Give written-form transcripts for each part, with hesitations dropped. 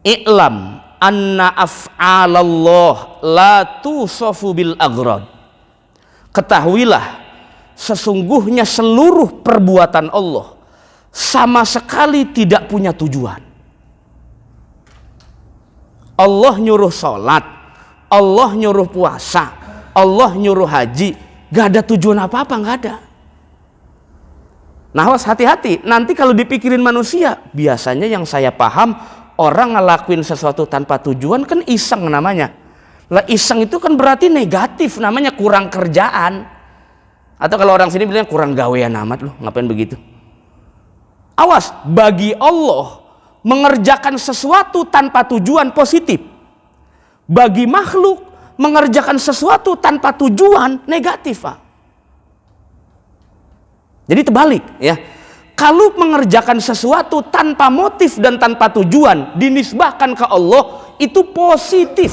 I'lam anna af'alallah la tusofu bil aghrad. Ketahuilah sesungguhnya seluruh perbuatan Allah sama sekali tidak punya tujuan. Allah nyuruh sholat, Allah nyuruh puasa, Allah nyuruh haji, gak ada tujuan apa-apa, gak ada. Nah, awas, hati-hati, nanti kalau dipikirin manusia, biasanya yang saya paham, orang ngelakuin sesuatu tanpa tujuan kan iseng namanya. Lah, iseng itu kan berarti negatif, namanya kurang kerjaan. Atau kalau orang sini bilang kurang gawean amat loh, ngapain begitu. Awas, bagi Allah mengerjakan sesuatu tanpa tujuan positif. Bagi makhluk mengerjakan sesuatu tanpa tujuan negatif, Pak. Jadi terbalik ya. Kalau mengerjakan sesuatu tanpa motif dan tanpa tujuan dinisbahkan ke Allah, itu positif.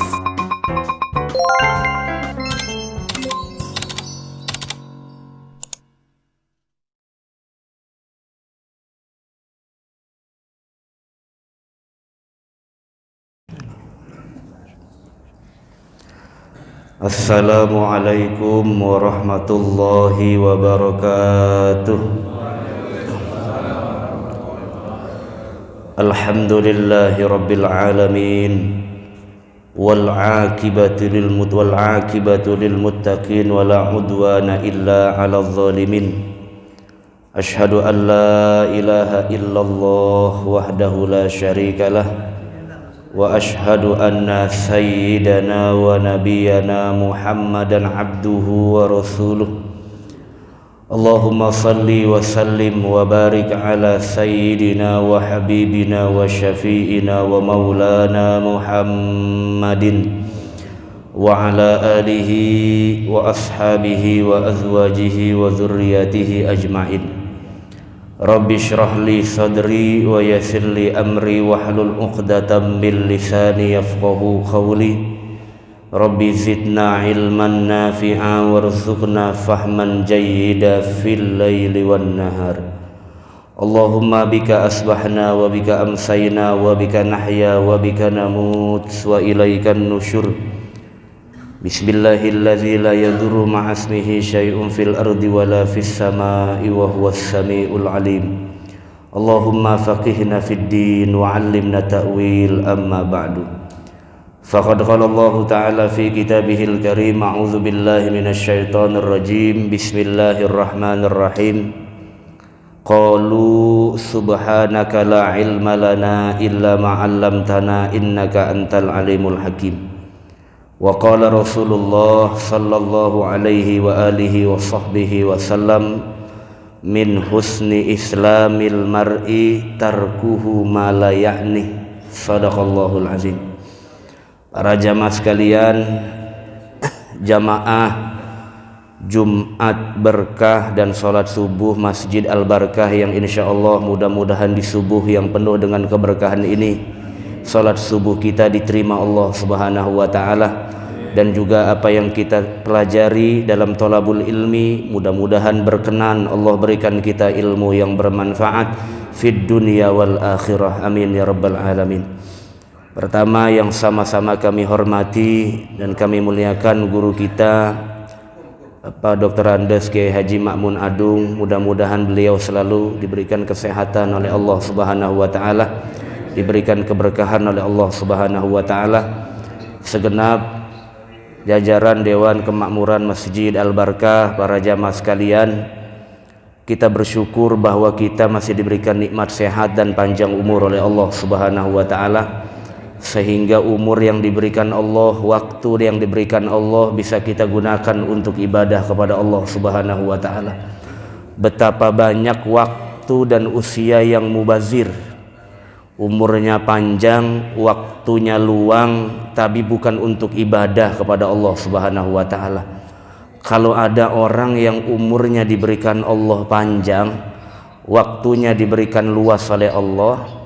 Assalamualaikum warahmatullahi wabarakatuh. Alhamdulillahi rabbil alamin. Wal aqibatu lil muttaqin wala udwana illa 'alal zalimin. Asyhadu an la ilaha illallah wahdahu la syarikalah. Wa ashhadu anna sayyidana wa nabiyyana Muhammadan abduhu wa rasuluh. Allahumma salli wa sallim wa barik ala sayyidina wa habibina wa syafi'ina wa maulana Muhammadin wa ala alihi wa ashabihi wa azwajihi wa dhurriyyatihi ajma'in. Rabbi shrah li sadri wa yassir li amri wahlul 'uqdatam min lisani yafqahu qawli. Rabbi zidna ilman nafi'a warzuqna fahman jayyida fil laili wan nahar. Allahumma bika asbahna wa bika amsayna wa bika nahya wa bika namut wa ilaikan nusyur. Bismillahilladzi la yadurru ma'asmihi syai'un fil ardi wala fis sama'i wa huwas sami'ul alim. Allahumma faqihna fid din wa 'allimna ta'wil, amma ba'du. Faqad qala Allah ta'ala fi kitabihil karim, a'udzu billahi minasy syaithanir rajim. Bismillahirrahmanirrahim. Qalu subhanaka la ilma lana illa ma 'allamtana innaka antal alimul hakim. Wa qala Rasulullah sallallahu alaihi wa alihi wa sahbihi wa sallam, min husni islamil mar'i tarkuhu ma la ya'ni. Shadaqallahul azim. Para jamaah sekalian, jamaah Jumat berkah dan sholat subuh Masjid Al-Barkah yang insyaallah mudah-mudahan di subuh yang penuh dengan keberkahan ini, sholat subuh kita diterima Allah subhanahu wa ta'ala. Dan juga apa yang kita pelajari dalam thalabul ilmi, mudah-mudahan berkenan Allah berikan kita ilmu yang bermanfaat fid dunya wal akhirah, amin ya rabbal alamin. Pertama yang sama-sama kami hormati dan kami muliakan guru kita Bapak Dr. Andes Kiai Haji Ma'mun Adung, mudah-mudahan beliau selalu diberikan kesehatan oleh Allah subhanahu wa ta'ala, diberikan keberkahan oleh Allah subhanahu wa ta'ala. Segenap jajaran Dewan Kemakmuran Masjid Al-Barkah, para jamaah sekalian, kita bersyukur bahwa kita masih diberikan nikmat sehat dan panjang umur oleh Allah subhanahu wa ta'ala, sehingga umur yang diberikan Allah, waktu yang diberikan Allah bisa kita gunakan untuk ibadah kepada Allah subhanahu wa ta'ala. Betapa banyak waktu dan usia yang mubazir, umurnya panjang, waktunya luang, tapi bukan untuk ibadah kepada Allah subhanahu wa ta'ala. Kalau ada orang yang umurnya diberikan Allah panjang, waktunya diberikan luas oleh Allah,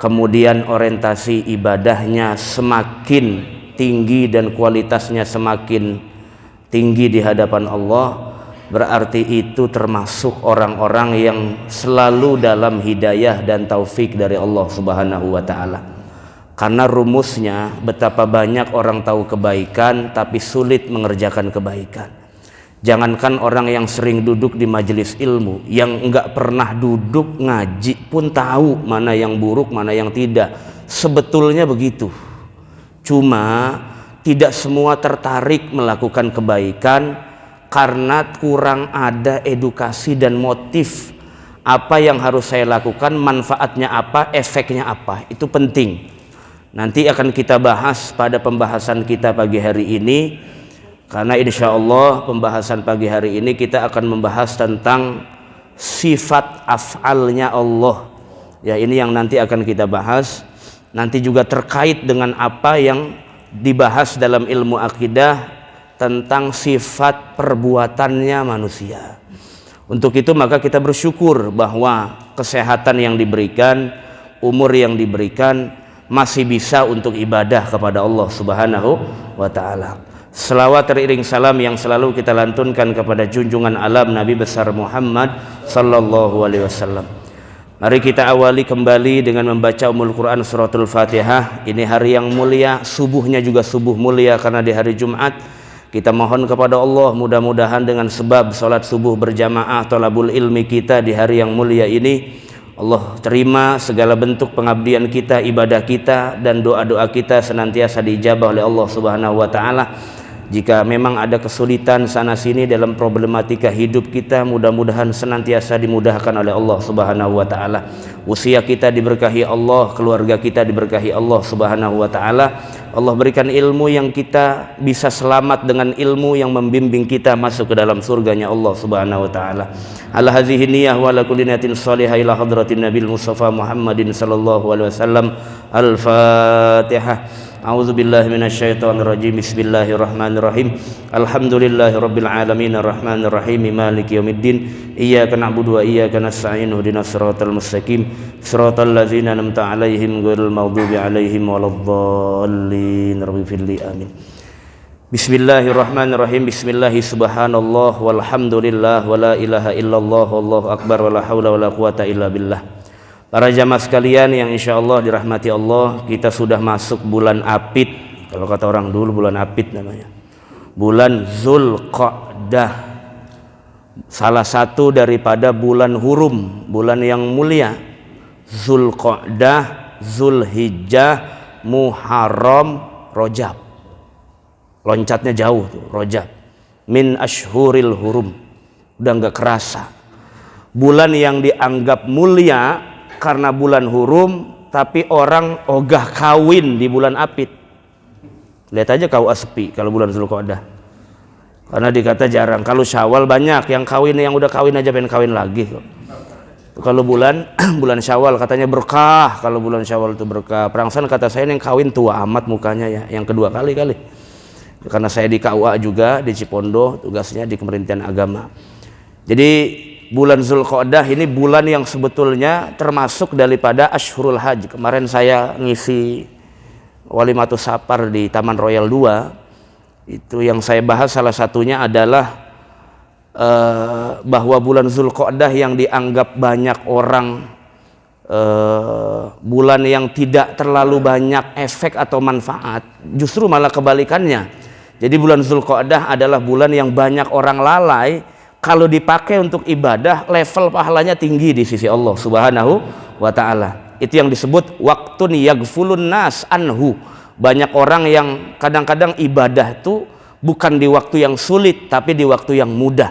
kemudian orientasi ibadahnya semakin tinggi dan kualitasnya semakin tinggi di hadapan Allah, berarti itu termasuk orang-orang yang selalu dalam hidayah dan taufik dari Allah subhanahu wa ta'ala. Karena rumusnya, betapa banyak orang tahu kebaikan tapi sulit mengerjakan kebaikan. Jangankan orang yang sering duduk di majelis ilmu, yang enggak pernah duduk ngaji pun tahu mana yang buruk, mana yang tidak. Sebetulnya begitu. Cuma tidak semua tertarik melakukan kebaikan karena kurang ada edukasi dan motif. Apa yang harus saya lakukan, manfaatnya apa, efeknya apa, itu penting. Nanti akan kita bahas pada pembahasan kita pagi hari ini, karena insya Allah pembahasan pagi hari ini kita akan membahas tentang sifat af'alnya Allah. Ya, ini yang nanti akan kita bahas. Nanti juga terkait dengan apa yang dibahas dalam ilmu akidah tentang sifat perbuatannya manusia. Untuk itu maka kita bersyukur bahwa kesehatan yang diberikan, umur yang diberikan, masih bisa untuk ibadah kepada Allah Subhanahu wa ta'ala. Selawat teriring salam yang selalu kita lantunkan kepada junjungan alam Nabi besar Muhammad sallallahu alaihi wasallam. Mari kita awali kembali dengan membaca Ummul Quran suratul Fatihah. Ini hari yang mulia, subuhnya juga subuh mulia karena di hari Jumat. Kita mohon kepada Allah mudah-mudahan dengan sebab salat subuh berjamaah thalabul ilmi kita di hari yang mulia ini, Allah terima segala bentuk pengabdian kita, ibadah kita, dan doa-doa kita senantiasa diijabah oleh Allah Subhanahu wa ta'ala. Jika memang ada kesulitan sana sini dalam problematika hidup kita, mudah-mudahan senantiasa dimudahkan oleh Allah Subhanahu wa ta'ala. Usia kita diberkahi Allah, keluarga kita diberkahi Allah Subhanahu wa ta'ala. Allah berikan ilmu yang kita bisa selamat dengan ilmu yang membimbing kita masuk ke dalam surganya Allah Subhanahu wa ta'ala. Ala hadhihi niyyah wa ala kulli niyatin shalihah ila hadratin Nabil Mustafa Muhammadin sallallahu alaihi wasallam. Al-Fatihah. A'udzu billahi minasyaitonir rajim. Bismillahirrahmanirrahim. Alhamdulillahirabbil alamin arrahmanir rahim maliki yaumiddin. Iyyaka na'budu wa iyyaka nasta'in. Ihdinas siratal mustaqim. Siratal ladzina an'amta 'alaihim ghairil maghdubi 'alaihim waladdallin. Rabbi firli amin. Bismillahirrahmanirrahim. Bismillahi subhanallah walhamdulillah wala ilaha illallah wallahu akbar wala haula wala quwata illa billah. Para jamaah sekalian yang insya Allah dirahmati Allah, kita sudah masuk bulan Apit. Kalau kata orang dulu bulan Apit namanya, bulan Zulqa'dah, salah satu daripada bulan hurum, bulan yang mulia. Zulqa'dah, Zulhijjah, Muharram, Rajab. Loncatnya jauh tuh, Rajab. Min ashhuril hurum. Udah nggak kerasa. Bulan yang dianggap mulia karena bulan hurum, tapi orang ogah kawin di bulan Apit. Lihat aja KUA sepi kalau bulan Zulqa'dah, karena dikata jarang. Kalau Syawal banyak yang kawin, yang udah kawin aja pengen kawin lagi kok. Kalau bulan Syawal katanya berkah, kalau bulan Syawal itu berkah. Perangsan kata saya yang kawin tua amat mukanya ya, yang kedua kali karena saya di KUA juga di Cipondo, tugasnya di Kementerian Agama. Jadi bulan Zulqa'dah ini bulan yang sebetulnya termasuk daripada Ashhurul Hajj. Kemarin saya ngisi Walimatus Safar di Taman Royal 2. Itu yang saya bahas salah satunya adalah bahwa bulan Zulqa'dah yang dianggap banyak orang bulan yang tidak terlalu banyak efek atau manfaat, justru malah kebalikannya. Jadi bulan Zulqa'dah adalah bulan yang banyak orang lalai. Kalau dipakai untuk ibadah, level pahalanya tinggi di sisi Allah Subhanahu wa ta'ala. Itu yang disebut waktun yaghfulun nas anhu. Banyak orang yang kadang-kadang ibadah itu bukan di waktu yang sulit, tapi di waktu yang mudah.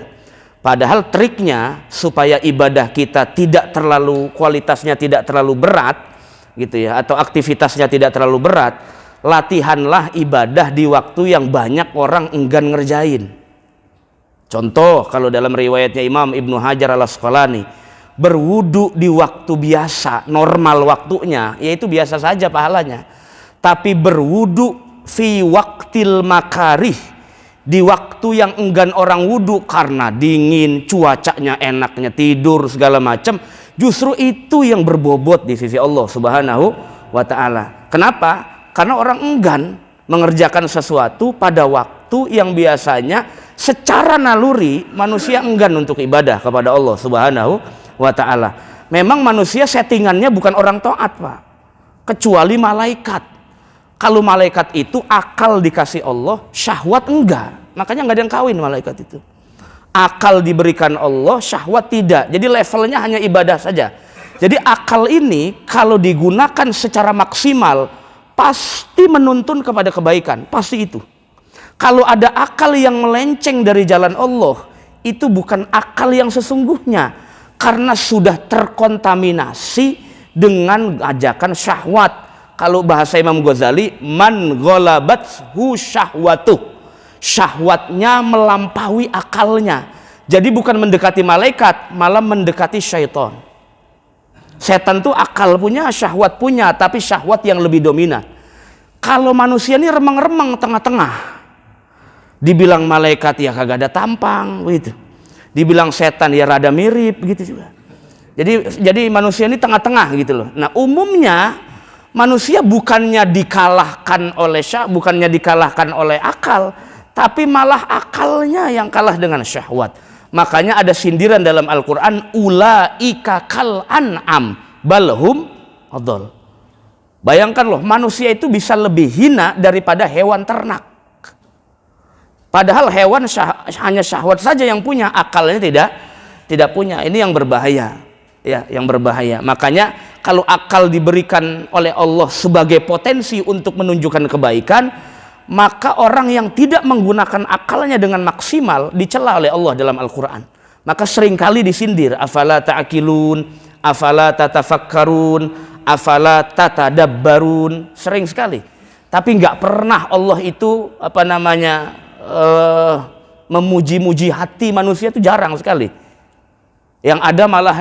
Padahal triknya supaya ibadah kita tidak terlalu, kualitasnya tidak terlalu berat gitu ya, atau aktivitasnya tidak terlalu berat, latihanlah ibadah di waktu yang banyak orang enggan ngerjain. Contoh, kalau dalam riwayatnya Imam Ibnu Hajar al-Asqalani, berwudu di waktu biasa, normal waktunya, yaitu biasa saja pahalanya. Tapi berwudu fi waktil makarih, di waktu yang enggan orang wudu karena dingin, cuacanya enaknya tidur segala macam, justru itu yang berbobot di sisi Allah Subhanahu wa ta'ala. Kenapa? Karena orang enggan mengerjakan sesuatu pada waktu yang biasanya secara naluri manusia enggan untuk ibadah kepada Allah Subhanahu wa ta'ala. Memang manusia settingannya bukan orang taat, Pak, kecuali malaikat. Kalau malaikat itu akal dikasih Allah, syahwat enggak. Makanya nggak ada yang kawin malaikat itu. Akal diberikan Allah, syahwat tidak. Jadi levelnya hanya ibadah saja. Jadi akal ini kalau digunakan secara maksimal pasti menuntun kepada kebaikan, pasti itu. Kalau ada akal yang melenceng dari jalan Allah, itu bukan akal yang sesungguhnya, karena sudah terkontaminasi dengan ajakan syahwat. Kalau bahasa Imam Ghazali, man ghalabathu syahwatuh, syahwatnya melampaui akalnya. Jadi bukan mendekati malaikat, malah mendekati syaitan. Setan tuh akal punya, syahwat punya, tapi syahwat yang lebih dominan. Kalau manusia ini remang-remang tengah-tengah. Dibilang malaikat ya kagak ada tampang gitu. Dibilang setan ya rada mirip gitu juga. Jadi manusia ini tengah-tengah gitu loh. Nah, umumnya manusia bukannya dikalahkan oleh akal, tapi malah akalnya yang kalah dengan syahwat. Makanya ada sindiran dalam Al-Quran, ulaika kal an'am balhum adol. Bayangkan loh, manusia itu bisa lebih hina daripada hewan ternak. Padahal hewan hanya syahwat saja yang punya, akalnya tidak punya. Ini yang berbahaya, ya, yang berbahaya. Makanya kalau akal diberikan oleh Allah sebagai potensi untuk menunjukkan kebaikan, maka orang yang tidak menggunakan akalnya dengan maksimal dicela oleh Allah dalam Al-Quran. Maka seringkali disindir, afala ta'akilun, afala tatafakkarun, afala tatadabbarun, sering sekali. Tapi nggak pernah Allah itu memuji-muji hati manusia, itu jarang sekali. Yang ada malah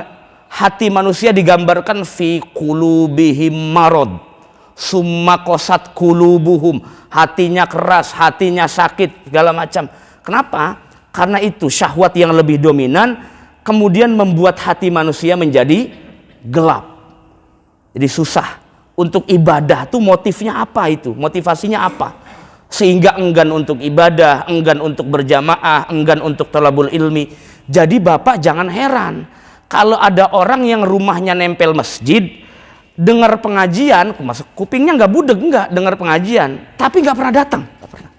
hati manusia digambarkan fi qulubihim marad, summa qasat qulubuhum, hatinya keras, hatinya sakit, segala macam. Kenapa? Karena itu syahwat yang lebih dominan kemudian membuat hati manusia menjadi gelap. Jadi susah untuk ibadah tuh, motifnya apa itu? Motivasinya apa? Sehingga enggan untuk ibadah, enggan untuk berjamaah, enggan untuk thalabul ilmi. Jadi Bapak jangan heran kalau ada orang yang rumahnya nempel masjid, dengar pengajian, masuk kupingnya nggak budeg, nggak dengar pengajian, tapi nggak pernah datang, nggak pernah.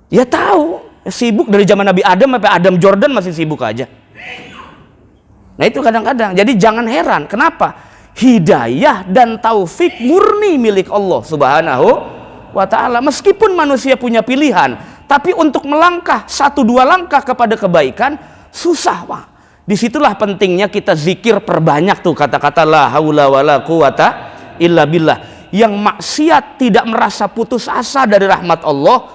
Ya tahu, sibuk dari zaman Nabi Adam sampai Adam Jordan masih sibuk aja. Nah itu kadang-kadang. Jadi jangan heran, kenapa? Hidayah dan taufik murni milik Allah Subhanahu wa Ta'ala. Meskipun manusia punya pilihan, tapi untuk melangkah 1-2 langkah kepada kebaikan susah, Pak. Disitulah pentingnya kita zikir perbanyak tuh kata-kata la haula wala quwata illa billah. Yang maksiat tidak merasa putus asa dari rahmat Allah,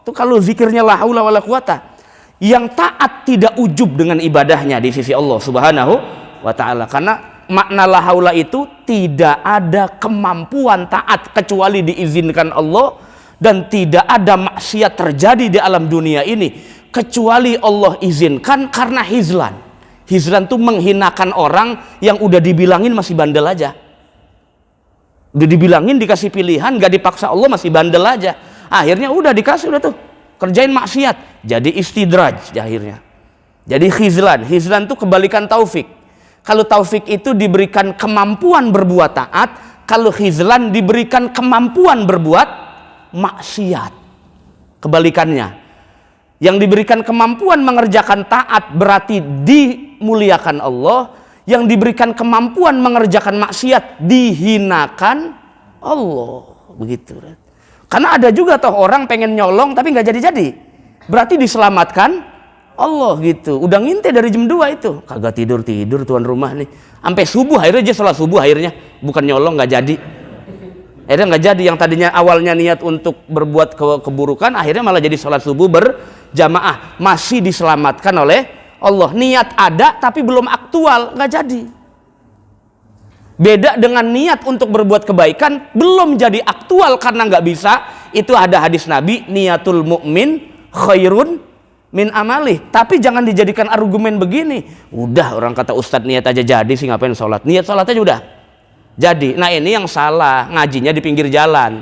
itu kalau zikirnya la haula wala quwata. Yang taat tidak ujub dengan ibadahnya di sisi Allah Subhanahu wa Ta'ala. Karena makna la haula itu tidak ada kemampuan taat kecuali diizinkan Allah, dan tidak ada maksiat terjadi di alam dunia ini kecuali Allah izinkan karena hizlan. Hizlan itu menghinakan orang yang udah dibilangin masih bandel aja. Udah dibilangin, dikasih pilihan, gak dipaksa Allah masih bandel aja. Akhirnya udah dikasih, udah tuh kerjain maksiat, jadi istidraj akhirnya. Jadi hizlan. Hizlan itu kebalikan taufik. Kalau taufik itu diberikan kemampuan berbuat taat, kalau hizlan diberikan kemampuan berbuat maksiat. Kebalikannya. Yang diberikan kemampuan mengerjakan taat berarti dimuliakan Allah, yang diberikan kemampuan mengerjakan maksiat dihinakan Allah. Begitu. Karena ada juga toh orang pengen nyolong tapi nggak jadi-jadi, berarti diselamatkan Allah gitu. Udah ngintip dari jam 2 itu, kagak tidur-tidur tuan rumah nih, sampai subuh, akhirnya aja sholat subuh, akhirnya bukan nyolong, nggak jadi. Akhirnya nggak jadi, yang tadinya awalnya niat untuk berbuat keburukan, akhirnya malah jadi sholat subuh berjamaah, masih diselamatkan oleh Allah. Niat ada tapi belum aktual, nggak jadi. Beda dengan niat untuk berbuat kebaikan belum jadi aktual karena nggak bisa. Itu ada hadis Nabi, niatul mukmin khairun min amalih. Tapi jangan dijadikan argumen begini, udah orang kata ustadz niat aja jadi sih ngapain sholat, niat sholat aja udah jadi. Nah ini yang salah, ngajinya di pinggir jalan,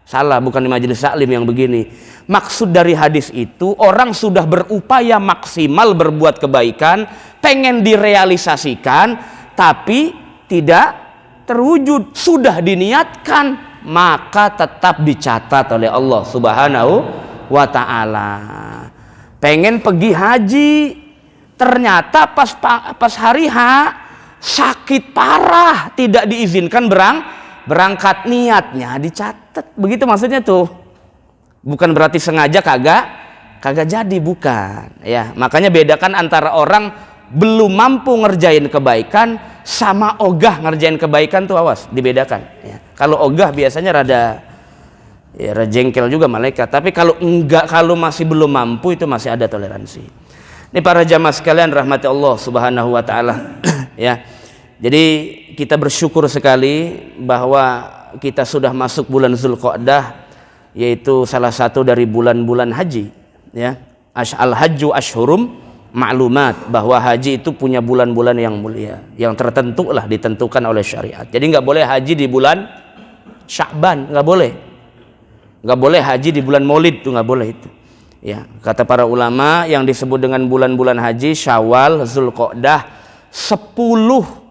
salah, bukan di majelis taklim yang begini. Maksud dari hadis itu, orang sudah berupaya maksimal berbuat kebaikan, pengen direalisasikan, tapi tidak terwujud, sudah diniatkan, maka tetap dicatat oleh Allah Subhanahu wa ta'ala. Pengen pergi haji, ternyata pas hari H sakit parah, tidak diizinkan berangkat, niatnya dicatat. Begitu maksudnya tuh. Bukan berarti sengaja kagak jadi, bukan ya. Makanya bedakan antara orang belum mampu ngerjain kebaikan sama ogah ngerjain kebaikan tuh, awas, dibedakan ya. Kalau ogah biasanya rada jengkel juga malaikat, tapi kalau enggak, kalau masih belum mampu itu masih ada toleransi. Ini para jamaah sekalian rahmati Allah Subhanahu wa taala ya. Jadi kita bersyukur sekali bahwa kita sudah masuk bulan Zulqa'dah, yaitu salah satu dari bulan-bulan haji ya. Al-hajju ashhurum ma'lumat, bahwa haji itu punya bulan-bulan yang mulia, yang tertentu lah, ditentukan oleh syariat. Jadi nggak boleh haji di bulan Sya'ban, nggak boleh. Nggak boleh haji di bulan Maulid, itu nggak boleh itu. Ya, kata para ulama yang disebut dengan bulan-bulan haji Syawal, Zulqa'dah, 10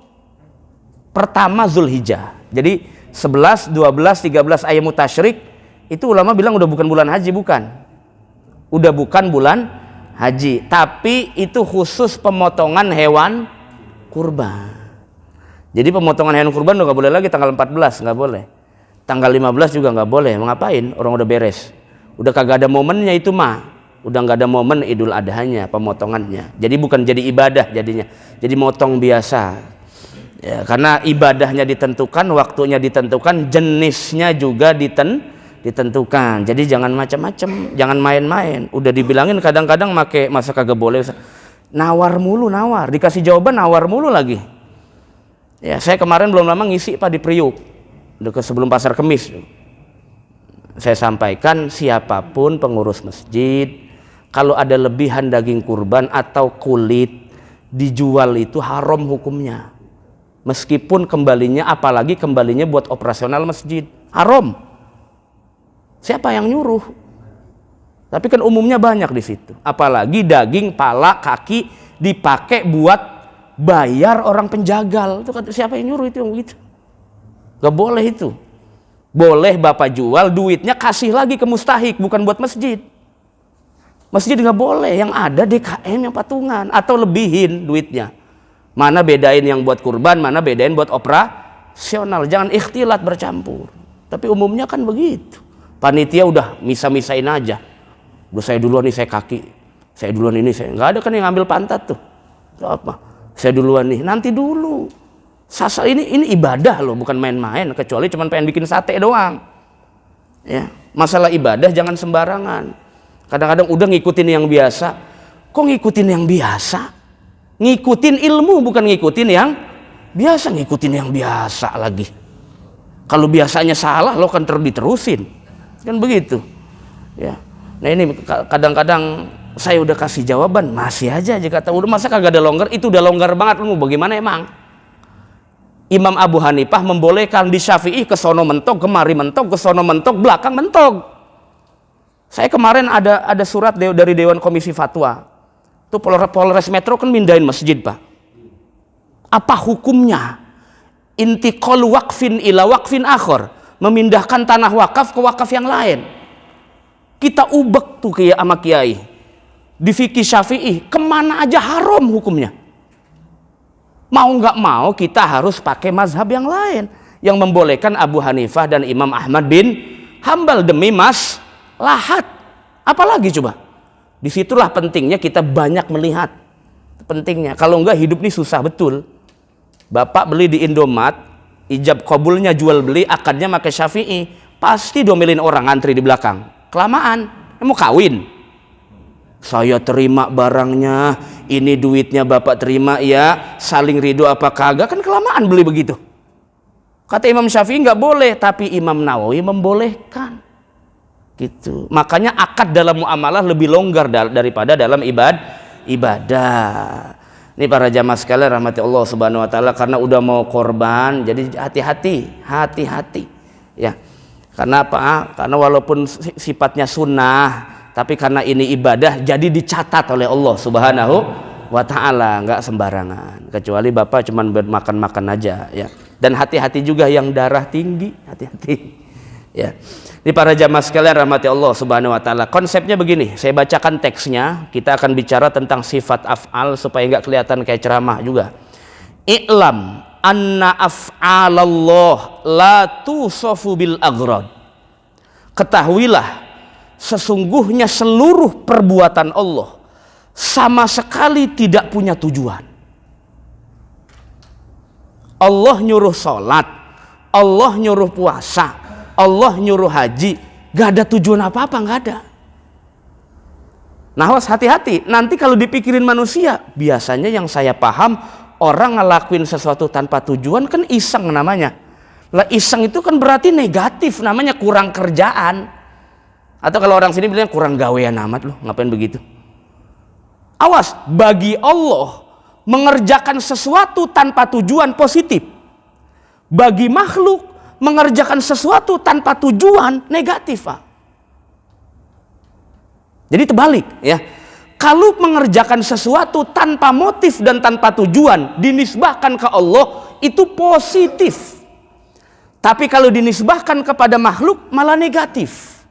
pertama Zulhijjah. Jadi 11, 12, 13 ayyamut tasyrik itu ulama bilang udah bukan bulan haji, bukan. Udah bukan bulan haji, tapi itu khusus pemotongan hewan kurban. Jadi pemotongan hewan kurban udah nggak boleh lagi tanggal 14, nggak boleh. Tanggal 15 juga nggak boleh. Ngapain? Orang udah beres. Udah kagak ada momennya itu mah. Udah nggak ada momen Idul Adhanya, pemotongannya. Jadi bukan jadi ibadah jadinya. Jadi motong biasa. Ya, karena ibadahnya ditentukan, waktunya ditentukan, jenisnya juga ditentukan. Jadi jangan macam-macam, jangan main-main. Udah dibilangin kadang-kadang make, masa kagak boleh. Nawar mulu, nawar. Dikasih jawaban nawar mulu lagi. Ya, saya kemarin belum lama ngisi Pak di Priuk, dekat sebelum Pasar Kemis. Saya sampaikan, siapapun pengurus masjid, kalau ada lebihan daging kurban atau kulit dijual itu haram hukumnya. Meskipun kembalinya, apalagi kembalinya buat operasional masjid, haram. Siapa yang nyuruh? Tapi kan umumnya banyak di situ. Apalagi daging, pala, kaki dipakai buat bayar orang penjagal. Itu siapa yang nyuruh itu yang begitu? Gak boleh itu. Boleh bapak jual, duitnya kasih lagi ke mustahik, bukan buat masjid. Masjid nggak boleh, yang ada DKM yang patungan atau lebihin duitnya. Mana bedain yang buat kurban, mana bedain buat operasional. Jangan ikhtilat bercampur. Tapi umumnya kan begitu. Panitia udah misa-misain aja. Udah saya duluan nih, saya kaki. Saya duluan ini, saya nggak ada kan yang ngambil pantat tuh. Apa? Saya duluan nih, nanti dulu. Sasa ini ibadah loh, bukan main-main. Kecuali cuma pengen bikin sate doang. Ya, masalah ibadah jangan sembarangan. Kadang-kadang udah ngikutin yang biasa. Kok ngikutin yang biasa? Ngikutin ilmu, bukan ngikutin yang biasa. Ngikutin yang biasa lagi. Kalau biasanya salah, lo kan diterusin. Kan begitu. Ya. Nah ini kadang-kadang saya udah kasih jawaban, masih aja kata udah, masa kagak ada longgar? Itu udah longgar banget. Lu bagaimana emang? Imam Abu Hanifah membolehkan, di Syafi'i kesono mentok, kemari mentok, kesono mentok, belakang mentok. Saya kemarin ada surat dari Dewan Komisi Fatwa. Itu Polres Metro kan mindahin masjid, Pak. Apa hukumnya? Intiqal waqfin ila waqfin akhor. Memindahkan tanah wakaf ke wakaf yang lain. Kita ubek tuh kayak sama kiai. Di fikih Syafi'i, kemana aja haram hukumnya. Mau nggak mau kita harus pakai mazhab yang lain. Yang membolehkan Abu Hanifah dan Imam Ahmad bin Hambal demi maslahat. Apalagi coba? Disitulah pentingnya kita banyak melihat. Pentingnya. Kalau enggak hidup ini susah betul. Bapak beli di Indomaret, ijab kabulnya jual beli, akadnya pakai Syafi'i, pasti domelin orang antri di belakang. Kelamaan. Mau kawin. Saya terima barangnya, ini duitnya bapak terima ya, saling ridho apa kagak, kan kelamaan beli begitu. Kata Imam Syafi'i nggak boleh, tapi Imam Nawawi membolehkan. Gitu. Makanya akad dalam muamalah lebih longgar daripada dalam ibadah. Ini para jamaah sekalian rahmati Allah Subhanahu wa taala, karena udah mau korban, jadi hati-hati ya. Karena apa? Karena walaupun sifatnya sunnah, tapi karena ini ibadah, jadi dicatat oleh Allah Subhanahu wa ta'ala. Nggak sembarangan. Kecuali bapak cuma makan-makan aja ya. Dan hati-hati juga yang darah tinggi, hati-hati. Ya. Ini para jamaah sekalian rahmati Allah Subhanahu wa taala. Konsepnya begini, saya bacakan teksnya, kita akan bicara tentang sifat af'al supaya nggak kelihatan kayak ceramah juga. I'lam anna af'alallah la tusofu bil aghrad. Ketahuilah sesungguhnya seluruh perbuatan Allah sama sekali tidak punya tujuan. Allah nyuruh sholat, Allah nyuruh puasa, Allah nyuruh haji, gak ada tujuan apa-apa, gak ada. Nah, awas, hati-hati, nanti kalau dipikirin manusia, biasanya yang saya paham, orang ngelakuin sesuatu tanpa tujuan kan iseng namanya. Lah iseng itu kan berarti negatif, namanya kurang kerjaan. Atau kalau orang sini bilang kurang gawean amat loh, ngapain begitu. Awas, bagi Allah mengerjakan sesuatu tanpa tujuan positif. Bagi makhluk mengerjakan sesuatu tanpa tujuan negatif, Pak. Jadi terbalik ya. Kalau mengerjakan sesuatu tanpa motif dan tanpa tujuan dinisbahkan ke Allah itu positif. Tapi kalau dinisbahkan kepada makhluk malah negatif.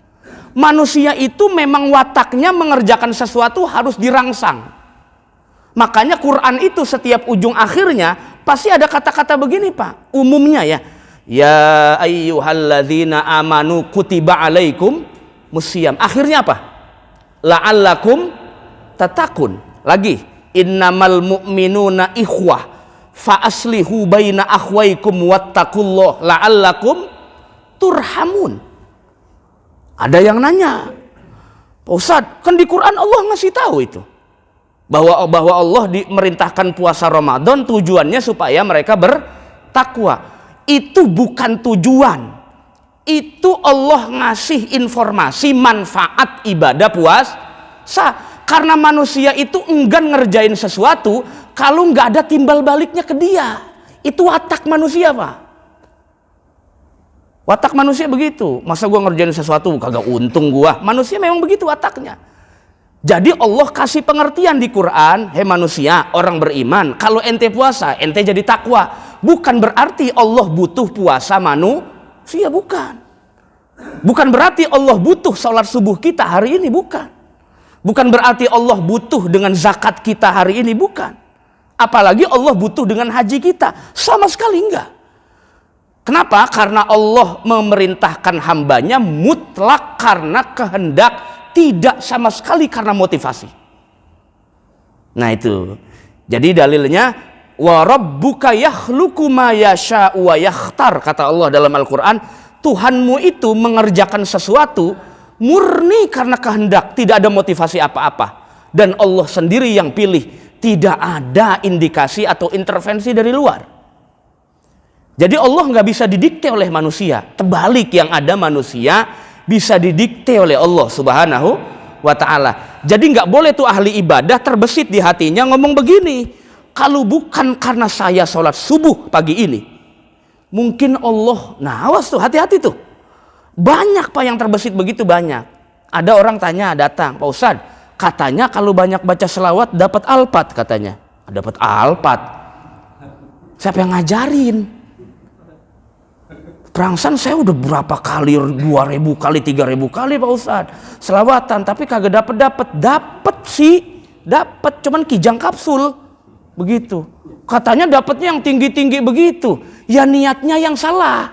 Manusia itu memang wataknya mengerjakan sesuatu harus dirangsang. Makanya Quran itu setiap ujung akhirnya pasti ada kata-kata begini, Pak. Umumnya ya. Ya ayyuhalladzina amanu kutiba alaikum musyam. Akhirnya apa? La'allakum tatakun. Lagi, innamal mu'minuna ikhwah fa aslihu baina akhwaikum wattaqullah la'allakum turhamun. Ada yang nanya, Pak Ustadz, kan di Quran Allah ngasih tahu itu bahwa Allah memerintahkan puasa Ramadan tujuannya supaya mereka bertakwa. Itu bukan tujuan, itu Allah ngasih informasi manfaat ibadah puasa. Karena manusia itu enggan ngerjain sesuatu kalau nggak ada timbal baliknya ke dia. Itu watak manusia, Pak. Watak manusia begitu. Masa gua ngerjain sesuatu kagak untung gua. Manusia memang begitu wataknya. Jadi Allah kasih pengertian di Quran, hei manusia, orang beriman, kalau ente puasa, ente jadi takwa. Bukan berarti Allah butuh puasa manusia, bukan. Bukan berarti Allah butuh sholat subuh kita hari ini, bukan. Bukan berarti Allah butuh dengan zakat kita hari ini, bukan. Apalagi Allah butuh dengan haji kita, sama sekali enggak. Kenapa? Karena Allah memerintahkan hambanya mutlak karena kehendak, tidak sama sekali karena motivasi. Nah itu. Jadi dalilnya wa rabbuka yakhluqu ma yasha'u wa yakhtar, kata Allah dalam Al-Qur'an, Tuhanmu itu mengerjakan sesuatu murni karena kehendak, tidak ada motivasi apa-apa. Dan Allah sendiri yang pilih, tidak ada indikasi atau intervensi dari luar. Jadi Allah nggak bisa didikte oleh manusia. Terbalik, yang ada manusia bisa didikte oleh Allah Subhanahu wa ta'ala. Jadi nggak boleh tuh ahli ibadah terbesit di hatinya ngomong begini, kalau bukan karena saya sholat subuh pagi ini, mungkin Allah, nah awas tuh, hati-hati tuh. Banyak Pak yang terbesit begitu, banyak. Ada orang tanya, datang, Pak Ustadz, katanya kalau banyak baca selawat dapat alpat katanya. Dapat alpat. Siapa yang ngajarin? Perangsan saya udah berapa kali, 2000 kali, 3000 kali Pak Ustadz selawatan, tapi kagak dapet sih, dapet cuman kijang kapsul begitu. Katanya dapetnya yang tinggi-tinggi begitu, ya niatnya yang salah.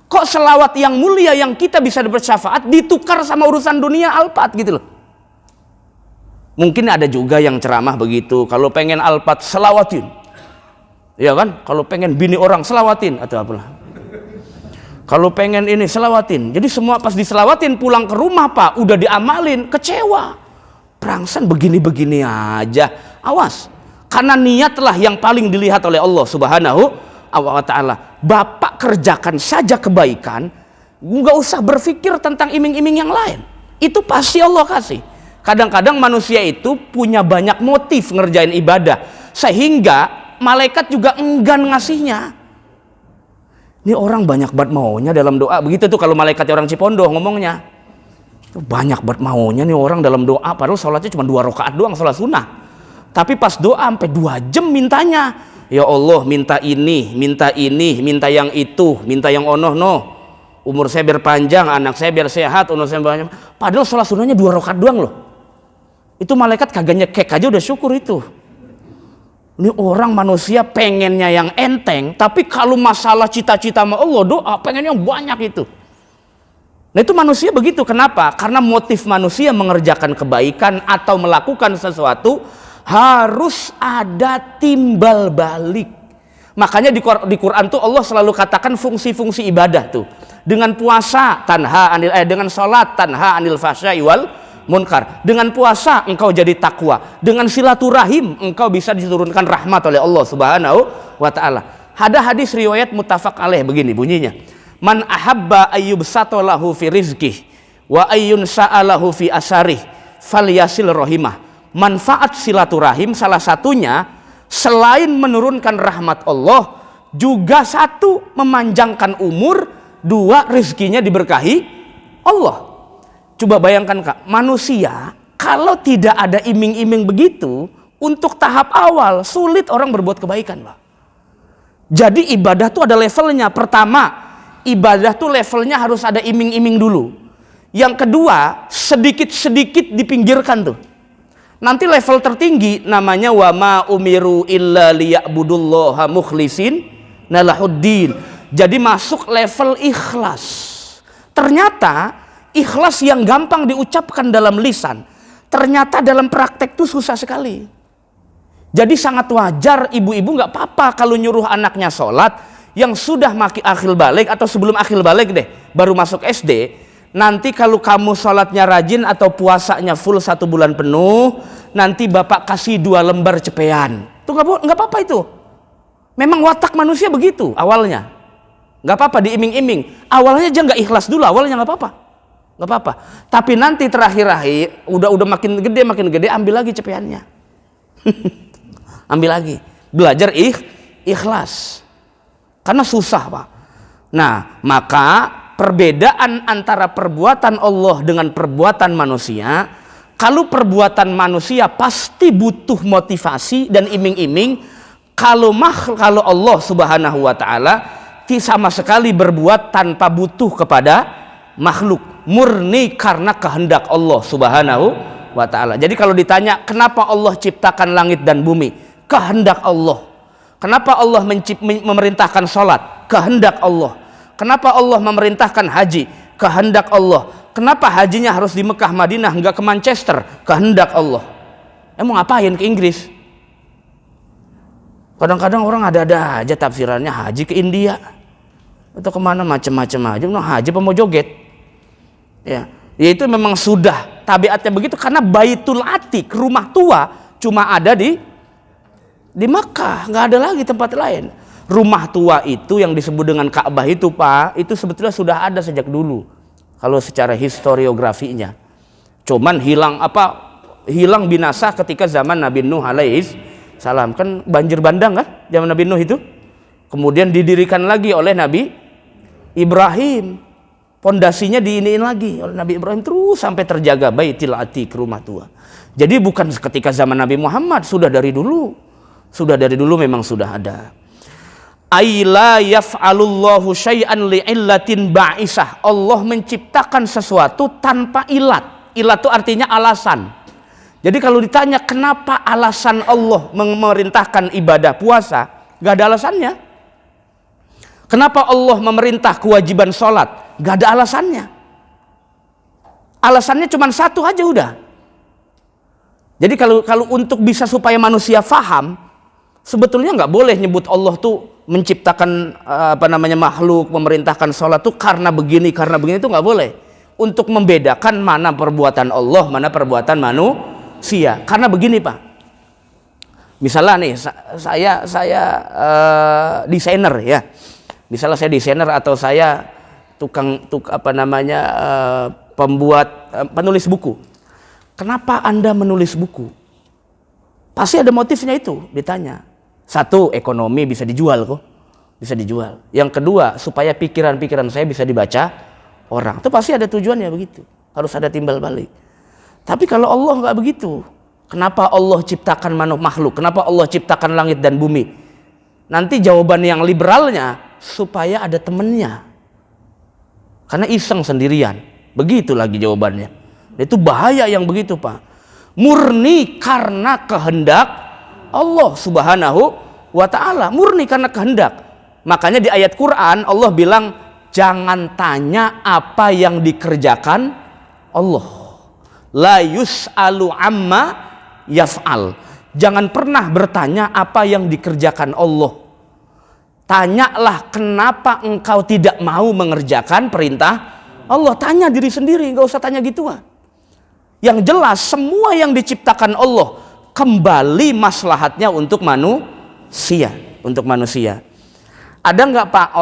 Kok selawat yang mulia yang kita bisa bersyafaat ditukar sama urusan dunia alpat gitu loh. Mungkin ada juga yang ceramah begitu, kalau pengen alpat selawatin, ya kan? Kalau pengen bini orang selawatin atau apalah. Kalau pengen ini selawatin. Jadi semua pas diselawatin pulang ke rumah Pak, udah diamalin, kecewa. Perangsan begini-begini aja. Awas. Karena niatlah yang paling dilihat oleh Allah Subhanahu wa ta'ala. Bapak kerjakan saja kebaikan, nggak usah berpikir tentang iming-iming yang lain. Itu pasti Allah kasih. Kadang-kadang manusia itu punya banyak motif ngerjain ibadah, sehingga malaikat juga enggan ngasihnya. Ini orang banyak banget maunya dalam doa. Begitu tuh kalau malaikatnya orang Cipondoh ngomongnya. Banyak banget maunya nih orang dalam doa. Padahal sholatnya cuma 2 rakaat doang, sholat sunnah. Tapi pas doa sampai 2 jam mintanya. Ya Allah, minta ini, minta ini, minta yang itu, minta yang ono no. Umur saya biar panjang, anak saya biar sehat, umur saya banyak. Padahal sholat sunnahnya 2 rakaat doang loh. Itu malaikat kagak nyekek aja udah syukur itu. Ini orang manusia pengennya yang enteng, tapi kalau masalah cita-cita sama Allah, doa pengen yang banyak itu. Nah itu manusia begitu. Kenapa? Karena motif manusia mengerjakan kebaikan atau melakukan sesuatu harus ada timbal balik. Makanya di Quran tuh Allah selalu katakan fungsi-fungsi ibadah tuh. Dengan puasa dengan salat tanha anil fahsya'i wal munkar. Dengan puasa engkau jadi takwa. Dengan silaturahim engkau bisa diturunkan rahmat oleh Allah Subhanahu wa taala. Ada hadis riwayat muttafaq alaih begini bunyinya. Man ahabba ayyubsata lahu fi rizqih wa ayyun sa'alahu fi asarih falyasil rahimah. Manfaat silaturahim salah satunya selain menurunkan rahmat Allah juga satu memanjangkan umur, 2 rezekinya diberkahi Allah. Coba bayangkan Kak, manusia kalau tidak ada iming-iming begitu untuk tahap awal sulit orang berbuat kebaikan Pak. Jadi ibadah tuh ada levelnya. Pertama, ibadah tuh levelnya harus ada iming-iming dulu. Yang kedua, sedikit-sedikit dipinggirkan tuh. Nanti level tertinggi namanya wa ma umiru illa liya'budullaha mukhlisin nalahuddin. Jadi masuk level ikhlas. Ternyata ikhlas yang gampang diucapkan dalam lisan, ternyata dalam praktek itu susah sekali. Jadi sangat wajar ibu-ibu nggak apa-apa kalau nyuruh anaknya sholat yang sudah akhil balik atau sebelum akhil balik deh, baru masuk SD. Nanti kalau kamu sholatnya rajin atau puasanya full 1 bulan penuh, nanti bapak kasih 2 lembar cepean. Itu nggak apa-apa itu. Memang watak manusia begitu awalnya. Nggak apa-apa diiming-iming. Awalnya aja nggak ikhlas dulu, awalnya nggak apa-apa. Nggak apa-apa. Tapi nanti terakhir udah makin gede ambil lagi cepeannya. Ambil lagi. Belajar ikhlas. Karena susah Pak. Nah maka perbedaan antara perbuatan Allah dengan perbuatan manusia, kalau perbuatan manusia pasti butuh motivasi dan iming-iming. Kalau Allah Subhanahu wa taala sama sekali berbuat tanpa butuh kepada makhluk, murni karena kehendak Allah Subhanahu wa taala. Jadi kalau ditanya kenapa Allah ciptakan langit dan bumi, kehendak Allah. Kenapa Allah memerintahkan sholat, kehendak Allah. Kenapa Allah memerintahkan haji, kehendak Allah. Kenapa hajinya harus di Mekah Madinah enggak ke Manchester, kehendak Allah. Emang ngapain ke Inggris? Kadang-kadang orang ada aja tafsirannya haji ke India atau kemana macam-macam aja. Haji apa mau joget? Ya itu memang sudah tabiatnya begitu karena Baitul Atiq, rumah tua cuma ada di Makkah, nggak ada lagi tempat lain. Rumah tua itu yang disebut dengan Ka'bah itu Pak, itu sebetulnya sudah ada sejak dulu. Kalau secara historiografinya, cuman hilang binasa ketika zaman Nabi Nuh alaihis salam. Kan banjir bandang kan zaman Nabi Nuh itu. Kemudian didirikan lagi oleh Nabi Ibrahim. Pondasinya diiniin lagi oleh Nabi Ibrahim terus sampai terjaga Baitul Atiq, rumah tua. Jadi bukan ketika zaman Nabi Muhammad, sudah dari dulu. Sudah dari dulu memang sudah ada. Aila yaf'alullahu syai'an li'illatin ba'isah. Allah menciptakan sesuatu tanpa ilat. Ilat itu artinya alasan. Jadi kalau ditanya kenapa alasan Allah memerintahkan ibadah puasa, gak ada alasannya. Kenapa Allah memerintah kewajiban sholat, gak ada alasannya. Alasannya cuma satu aja udah. Jadi kalau untuk bisa supaya manusia faham, sebetulnya nggak boleh nyebut Allah tuh menciptakan makhluk, memerintahkan sholat tuh karena begini itu nggak boleh. Untuk membedakan mana perbuatan Allah, mana perbuatan manusia. Karena begini Pak, misalnya nih saya desainer ya, misalnya saya desainer atau saya penulis buku. Kenapa Anda menulis buku? Pasti ada motifnya itu ditanya. Satu, ekonomi bisa dijual kok, bisa dijual. Yang kedua, supaya pikiran-pikiran saya bisa dibaca orang. Itu pasti ada tujuannya begitu. Harus ada timbal balik. Tapi kalau Allah nggak begitu. Kenapa Allah ciptakan makhluk? Kenapa Allah ciptakan langit dan bumi? Nanti jawaban yang liberalnya supaya ada temennya. Karena iseng sendirian. Begitu lagi jawabannya. Itu bahaya yang begitu, Pak. Murni karena kehendak Allah Subhanahu wa ta'ala. Murni karena kehendak. Makanya di ayat Quran Allah bilang, jangan tanya apa yang dikerjakan Allah. La yus'alu amma yaf'al. Jangan pernah bertanya apa yang dikerjakan Allah. Tanyalah kenapa engkau tidak mau mengerjakan perintah Allah. Tanya diri sendiri, nggak usah tanya gituan. Yang jelas semua yang diciptakan Allah kembali maslahatnya untuk manusia, Ada nggak Pak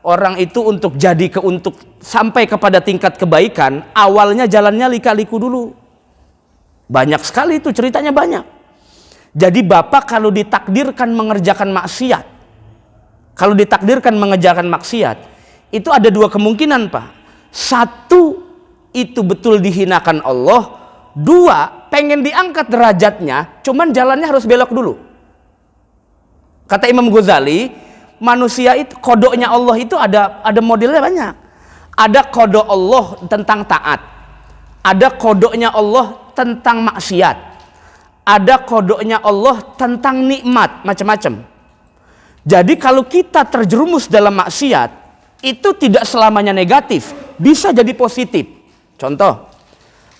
orang itu untuk sampai kepada tingkat kebaikan awalnya jalannya lika-liku dulu. Banyak sekali itu ceritanya banyak. Jadi Bapak kalau ditakdirkan mengerjakan maksiat, itu ada dua kemungkinan, Pak. Satu, itu betul dihinakan Allah. Dua, pengen diangkat derajatnya, cuman jalannya harus belok dulu. Kata Imam Ghazali, manusia itu kodoknya Allah itu ada modelnya banyak. Ada kodok Allah tentang taat, ada kodoknya Allah tentang maksiat, ada kodoknya Allah tentang nikmat, macam-macam. Jadi kalau kita terjerumus dalam maksiat, itu tidak selamanya negatif, bisa jadi positif. Contoh,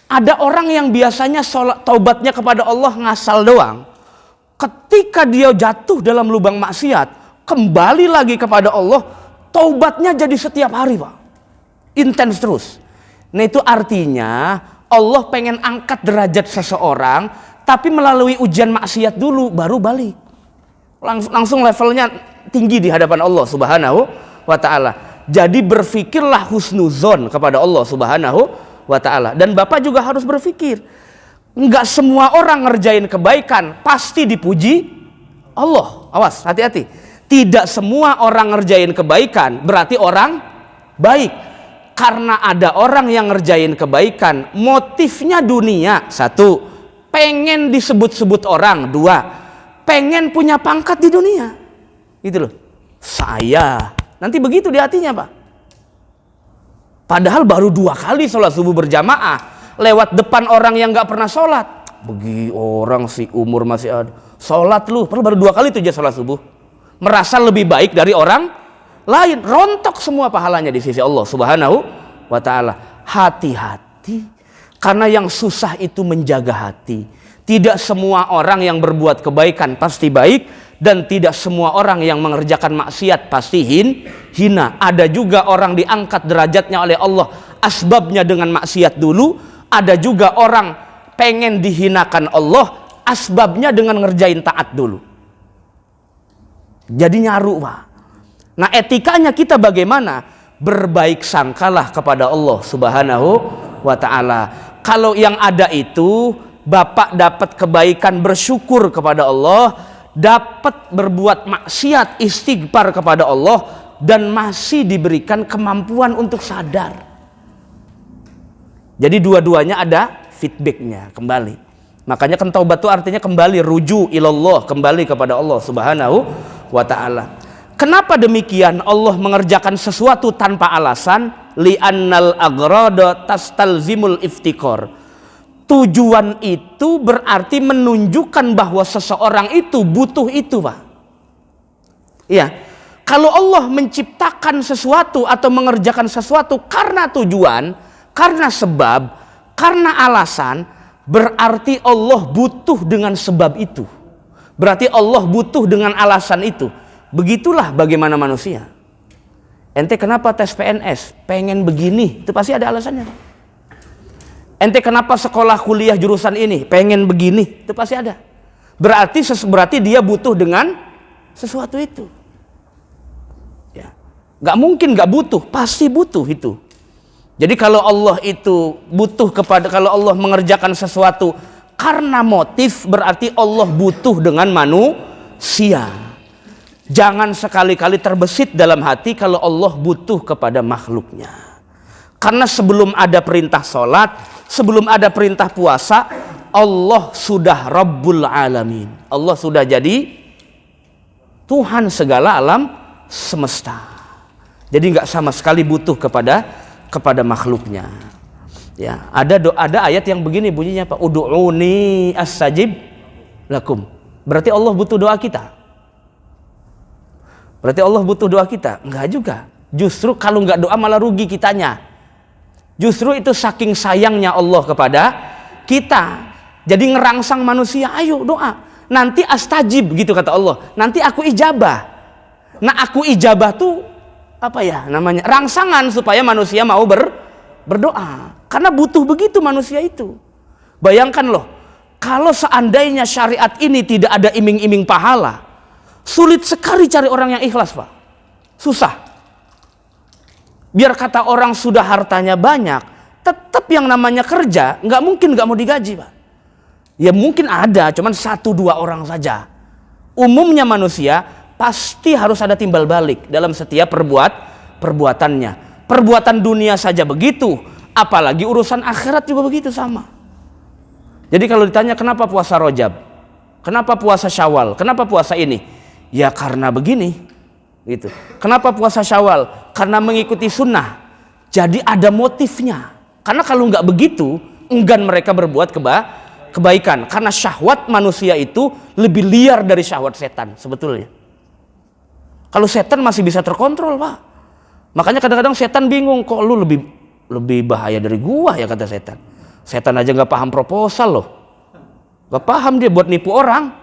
ada orang yang biasanya taubatnya kepada Allah ngasal doang. Ketika dia jatuh dalam lubang maksiat, kembali lagi kepada Allah, taubatnya jadi setiap hari, Pak. Intens terus. Nah itu artinya Allah pengen angkat derajat seseorang, tapi melalui ujian maksiat dulu, baru balik. Langsung levelnya tinggi di hadapan Allah Subhanahu wa ta'ala. Jadi berfikirlah husnuzon kepada Allah Subhanahu wa ta'ala. Dan Bapak juga harus berfikir, enggak semua orang ngerjain kebaikan pasti dipuji Allah. Awas, hati-hati. Tidak semua orang ngerjain kebaikan berarti orang baik. Karena ada orang yang ngerjain kebaikan motifnya dunia. Satu, pengen disebut-sebut orang. Dua, pengen punya pangkat di dunia. Gitu loh. Saya. Nanti begitu di hatinya, Pak. Padahal baru 2 kali sholat subuh berjamaah. Lewat depan orang yang gak pernah sholat. Begi orang sih umur masih ada. Sholat lu. Padahal baru 2 kali tuh dia sholat subuh. Merasa lebih baik dari orang lain. Rontok semua pahalanya di sisi Allah Subhanahu wa ta'ala. Hati-hati. Karena yang susah itu menjaga hati. Tidak semua orang yang berbuat kebaikan pasti baik, dan tidak semua orang yang mengerjakan maksiat pasti hina. Ada juga orang diangkat derajatnya oleh Allah asbabnya dengan maksiat dulu. Ada juga orang pengen dihinakan Allah asbabnya dengan ngerjain taat dulu. Jadi nyaru, Pak. Nah etikanya kita bagaimana? Berbaik sangkalah kepada Allah Subhanahu wa ta'ala. Kalau yang ada itu Bapak dapat kebaikan bersyukur kepada Allah, dapat berbuat maksiat istighfar kepada Allah, dan masih diberikan kemampuan untuk sadar. Jadi dua-duanya ada feedbacknya kembali. Makanya kan taubat itu artinya kembali, ruju ilallah, kembali kepada Allah Subhanahu wa ta'ala. Kenapa demikian? Allah mengerjakan sesuatu tanpa alasan. Li'annal agrada tastalzimul iftikor. Tujuan itu berarti menunjukkan bahwa seseorang itu butuh itu, Pak. Iya. Kalau Allah menciptakan sesuatu atau mengerjakan sesuatu karena tujuan, karena sebab, karena alasan, berarti Allah butuh dengan sebab itu. Berarti Allah butuh dengan alasan itu. Begitulah bagaimana manusia. Ente kenapa tes PNS? Pengen begini, itu pasti ada alasannya. Ente kenapa sekolah kuliah jurusan ini? Pengen begini, itu pasti ada. Berarti dia butuh dengan sesuatu itu. Ya, nggak mungkin nggak butuh, pasti butuh itu. Jadi kalau Allah itu butuh kalau Allah mengerjakan sesuatu karena motif, berarti Allah butuh dengan manusia. Jangan sekali-kali terbesit dalam hati kalau Allah butuh kepada makhluknya. Karena sebelum ada perintah sholat, sebelum ada perintah puasa, Allah sudah Rabbul Alamin. Allah sudah jadi Tuhan segala alam semesta. Jadi nggak sama sekali butuh kepada makhluknya. Ya, ada ayat yang begini bunyinya, Pak. Ud'uni astajib lakum. Berarti Allah butuh doa kita. Berarti Allah butuh doa kita? Enggak juga. Justru kalau nggak doa malah rugi kitanya. Justru itu saking sayangnya Allah kepada kita. Jadi ngerangsang manusia, ayo doa. Nanti astajib gitu kata Allah. Nanti aku ijabah. Nah, aku ijabah tuh apa ya namanya? Rangsangan supaya manusia mau berdoa. Karena butuh begitu manusia itu. Bayangkan loh, kalau seandainya syariat ini tidak ada iming-iming pahala, sulit sekali cari orang yang ikhlas, Pak. Susah. Biar kata orang sudah hartanya banyak, tetap yang namanya kerja nggak mungkin nggak mau digaji, Pak. Ya mungkin ada, cuman 1-2 orang saja. Umumnya manusia pasti harus ada timbal balik dalam setiap perbuatannya. Perbuatan dunia saja begitu, apalagi urusan akhirat juga begitu sama. Jadi kalau ditanya kenapa puasa Rajab, kenapa puasa Syawal, kenapa puasa ini? Ya karena begini, gitu. Kenapa puasa Syawal? Karena mengikuti sunnah. Jadi ada motifnya. Karena kalau nggak begitu, enggan mereka berbuat kebaikan. Karena syahwat manusia itu lebih liar dari syahwat setan sebetulnya. Kalau setan masih bisa terkontrol, Pak. Makanya kadang-kadang setan bingung, kok lu lebih bahaya dari gua ya, kata setan. Setan aja nggak paham proposal loh. Nggak paham dia buat nipu orang.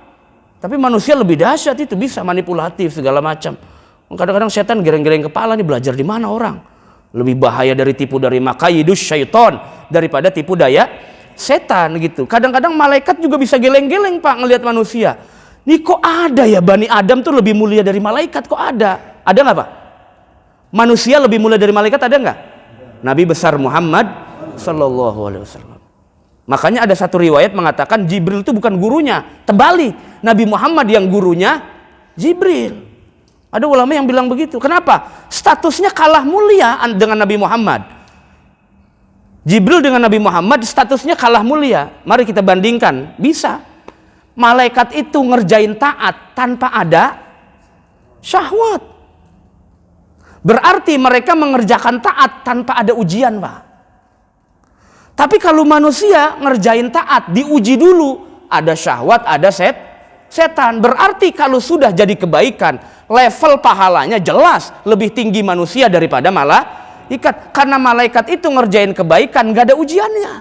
Tapi manusia lebih dahsyat, itu bisa manipulatif segala macam. Kadang-kadang setan gereng-gereng kepala, nih belajar di mana orang. Lebih bahaya dari tipu dari makayidus syaiton daripada tipu daya setan gitu. Kadang-kadang malaikat juga bisa geleng-geleng, Pak, ngelihat manusia. Nih kok ada ya Bani Adam tuh lebih mulia dari malaikat, kok ada? Ada nggak, Pak? Manusia lebih mulia dari malaikat ada nggak? Nabi besar Muhammad Sallallahu Alaihi Wasallam. Makanya ada satu riwayat mengatakan Jibril itu bukan gurunya, terbalik. Nabi Muhammad yang gurunya Jibril. Ada ulama yang bilang begitu. Kenapa? Statusnya kalah mulia dengan Nabi Muhammad. Jibril dengan Nabi Muhammad statusnya kalah mulia. Mari kita bandingkan. Bisa. Malaikat itu ngerjain taat tanpa ada syahwat. Berarti mereka mengerjakan taat tanpa ada ujian, Pak. Tapi kalau manusia ngerjain taat diuji dulu, ada syahwat, ada setan. Berarti kalau sudah jadi kebaikan, level pahalanya jelas lebih tinggi manusia daripada malaikat. Karena malaikat itu ngerjain kebaikan nggak ada ujiannya,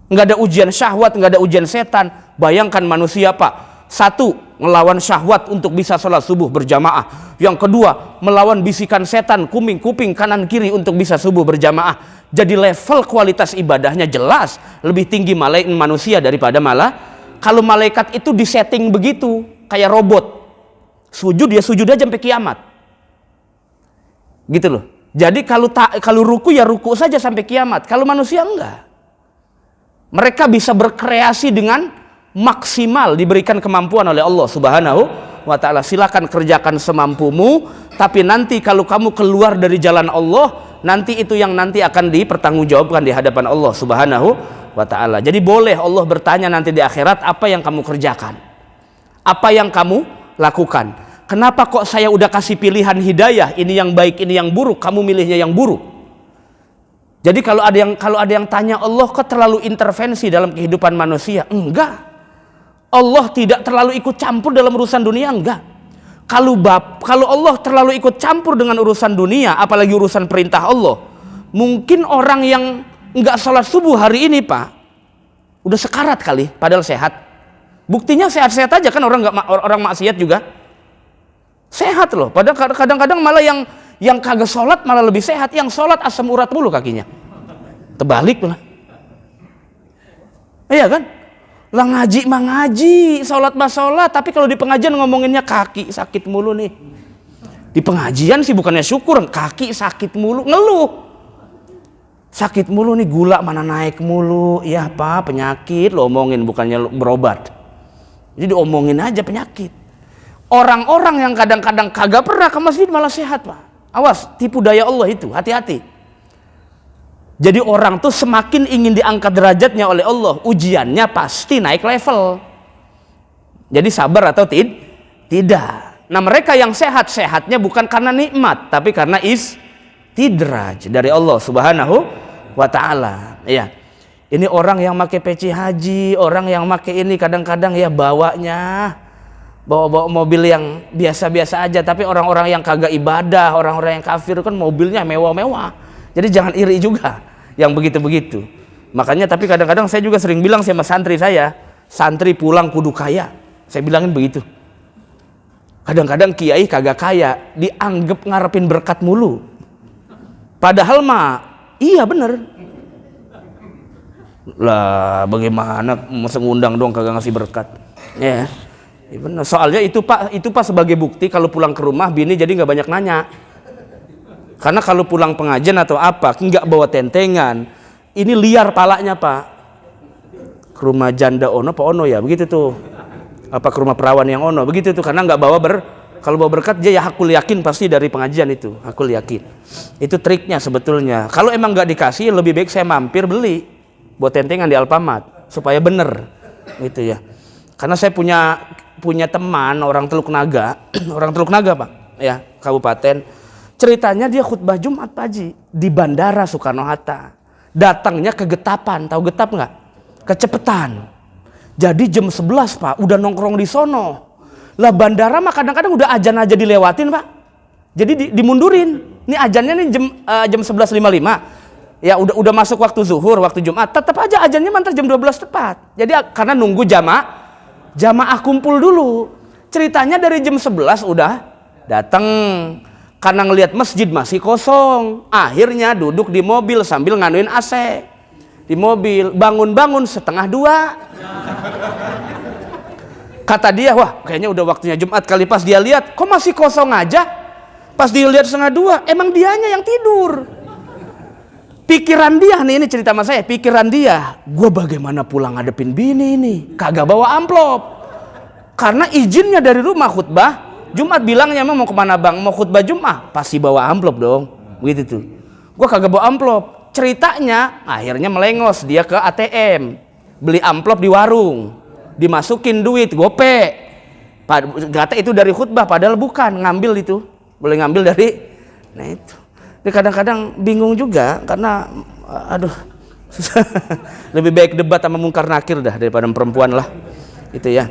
nggak ada ujian syahwat, nggak ada ujian setan. Bayangkan manusia, Pak, satu melawan syahwat untuk bisa sholat subuh berjamaah, yang kedua melawan bisikan setan kuping kanan kiri untuk bisa subuh berjamaah. Jadi level kualitas ibadahnya jelas lebih tinggi manusia daripada kalau malaikat itu disetting begitu kayak robot. Sujud ya sujud aja sampai kiamat. Gitu loh. Jadi kalau ruku ya ruku saja sampai kiamat. Kalau manusia enggak. Mereka bisa berkreasi dengan maksimal, diberikan kemampuan oleh Allah Subhanahu wa taala. Silakan kerjakan semampumu, tapi nanti kalau kamu keluar dari jalan Allah, nanti itu yang nanti akan dipertanggungjawabkan di hadapan Allah Subhanahu wa taala. Jadi boleh Allah bertanya nanti di akhirat, apa yang kamu kerjakan? Apa yang kamu lakukan? Kenapa kok saya udah kasih pilihan hidayah, ini yang baik, ini yang buruk, kamu milihnya yang buruk? Jadi kalau ada yang tanya, Allah kok terlalu intervensi dalam kehidupan manusia? Enggak. Allah tidak terlalu ikut campur dalam urusan dunia, enggak. Kalau Allah terlalu ikut campur dengan urusan dunia, apalagi urusan perintah Allah, mungkin orang yang enggak sholat subuh hari ini, Pak, udah sekarat kali, padahal sehat. Buktinya sehat-sehat aja kan, orang maksiat juga sehat loh. Padahal kadang-kadang malah yang kagak sholat malah lebih sehat. Yang sholat asam urat mulu kakinya, terbalik lah. Iya kan? Lah ngaji mah ngaji, sholat mah sholat, tapi kalau di pengajian ngomonginnya kaki sakit mulu nih. Di pengajian sih bukannya syukur, kaki sakit mulu, ngeluh. Sakit mulu nih, gula mana naik mulu. Ya apa, penyakit lo omongin, bukannya berobat. Jadi omongin aja penyakit. Orang-orang yang kadang-kadang kagak pernah ke masjid malah sehat, Pak. Awas, tipu daya Allah itu, hati-hati. Jadi orang tuh semakin ingin diangkat derajatnya oleh Allah, ujiannya pasti naik level. Jadi sabar atau tidak? Nah mereka yang sehat, sehatnya bukan karena nikmat, tapi karena istidraj dari Allah Subhanahu wa ta'ala. Ya. Ini orang yang pakai peci haji, orang yang pakai ini kadang-kadang ya bawa mobil yang biasa-biasa aja, tapi orang-orang yang kagak ibadah, orang-orang yang kafir kan mobilnya mewah-mewah. Jadi jangan iri juga yang begitu-begitu. Makanya tapi kadang-kadang saya juga sering bilang sama santri saya, santri pulang kudu kaya. Saya bilangin begitu. Kadang-kadang kiai kagak kaya, dianggap ngarepin berkat mulu. Padahal mah iya bener. Lah bagaimana masa ngundang dong kagak ngasih berkat. Ya. Ya bener. Soalnya itu Pak sebagai bukti kalau pulang ke rumah bini jadi nggak banyak nanya. Karena kalau pulang pengajian atau apa nggak bawa tentengan, ini liar palanya Pak. Ke rumah janda ono Pak ono ya begitu tuh. Apa ke rumah perawan yang ono begitu tuh, karena nggak bawa kalau bawa berkat dia ya hakul yakin pasti dari pengajian itu, hakul yakin. Itu triknya sebetulnya. Kalau emang nggak dikasih lebih baik saya mampir beli buat tentengan di Alfamart supaya bener gitu ya. Karena saya punya teman orang Teluk Naga Pak ya, kabupaten. Ceritanya dia khutbah Jumat Pak Haji di Bandara Soekarno Hatta. Datangnya kegetapan, tahu getap nggak? Kecepetan. Jadi jam 11 Pak, udah nongkrong di sono. Lah bandara mah kadang-kadang udah azan aja dilewatin Pak. Jadi dimundurin. Ini azannya nih jam 11.55. Ya udah masuk waktu zuhur, waktu Jumat. Tetap aja azannya mantar jam 12 tepat. Jadi karena nunggu jamaah kumpul dulu. Ceritanya dari jam 11 udah datang. Karena ngelihat masjid masih kosong. Akhirnya duduk di mobil sambil nganuin AC. Di mobil, bangun-bangun 1:30. Kata dia, wah kayaknya udah waktunya Jumat kali. Pas dia lihat, kok masih kosong aja? Pas dia lihat 1:30, emang dianya yang tidur. Pikiran dia nih, ini cerita sama saya, pikiran dia, gue bagaimana pulang ngadepin bini ini? Kagak bawa amplop. Karena izinnya dari rumah khutbah Jumat, bilangnya emang mau kemana bang? Mau khutbah Jumat? Pasti bawa amplop dong. Begitu tuh. Gue kagak bawa amplop. Ceritanya akhirnya melengos dia ke ATM, beli amplop di warung, dimasukin duit gope. Kata itu dari khutbah, padahal bukan, ngambil itu, boleh ngambil dari. Nah itu, dia kadang-kadang bingung juga karena aduh lebih baik debat sama mungkar nakir dah daripada perempuan lah, itu ya.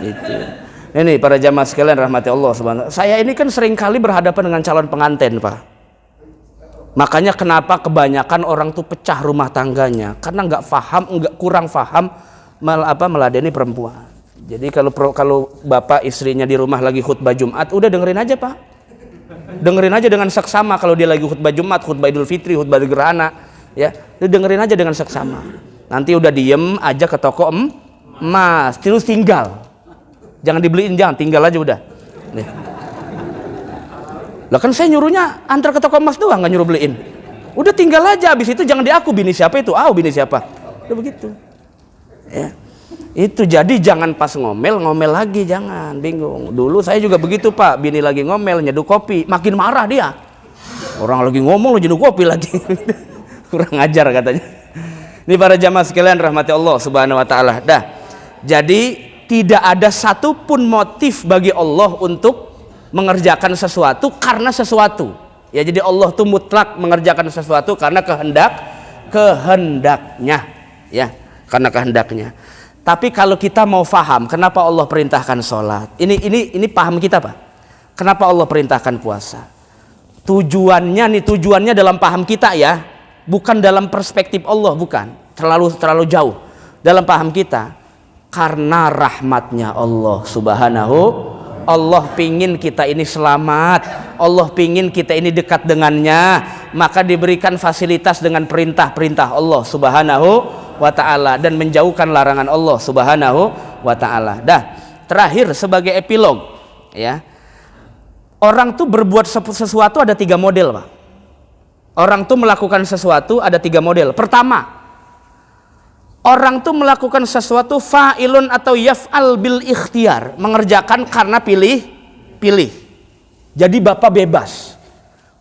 Itu. Ini para jamaah sekalian rahmati Allah subhanahu. Saya ini kan sering kali berhadapan dengan calon pengantin Pak. Makanya kenapa kebanyakan orang tuh pecah rumah tangganya, karena kurang paham meladeni perempuan. Jadi kalau bapak istrinya di rumah lagi khutbah Jumat, udah dengerin aja Pak, dengerin aja dengan seksama. Kalau dia lagi khutbah Jumat, khutbah Idul Fitri, khutbah gerhana, ya dengerin aja dengan seksama. Nanti udah diem aja ke toko emas, terus tinggal, jangan dibeliin, jangan, tinggal aja udah. Nih. Lah kan saya nyuruhnya antar ke toko emas doang, nggak nyuruh beliin. Udah tinggal aja, habis itu jangan diaku bini siapa itu, bini siapa. Udah begitu. Ya. Itu jadi jangan pas ngomel lagi, jangan bingung. Dulu saya juga begitu Pak, bini lagi ngomel nyeduh kopi, makin marah dia. Orang lagi ngomong lu nyeduh kopi lagi. Kurang ajar katanya. Ini para jamaah sekalian rahmati Allah subhanahu wa ta'ala. Dah. Jadi tidak ada satupun motif bagi Allah untuk mengerjakan sesuatu karena sesuatu. Ya, jadi Allah tuh mutlak mengerjakan sesuatu karena kehendaknya, ya, karena kehendaknya. Tapi kalau kita mau paham kenapa Allah perintahkan sholat, ini paham kita Pak. Kenapa Allah perintahkan puasa? Tujuannya dalam paham kita ya, bukan dalam perspektif Allah, bukan. Terlalu jauh. Dalam paham kita, karena rahmatnya Allah subhanahu. Allah pingin kita ini selamat, Allah pingin kita ini dekat dengannya, maka diberikan fasilitas dengan perintah-perintah Allah subhanahu wa ta'ala dan menjauhkan larangan Allah subhanahu wa ta'ala. Dah, terakhir sebagai epilog ya, orang tuh berbuat sesuatu ada 3 model Pak. Orang tuh melakukan sesuatu ada 3 model. Pertama, orang tuh melakukan sesuatu fa'ilun atau yaf'al bil ikhtiar, mengerjakan karena pilih. Jadi bapak bebas,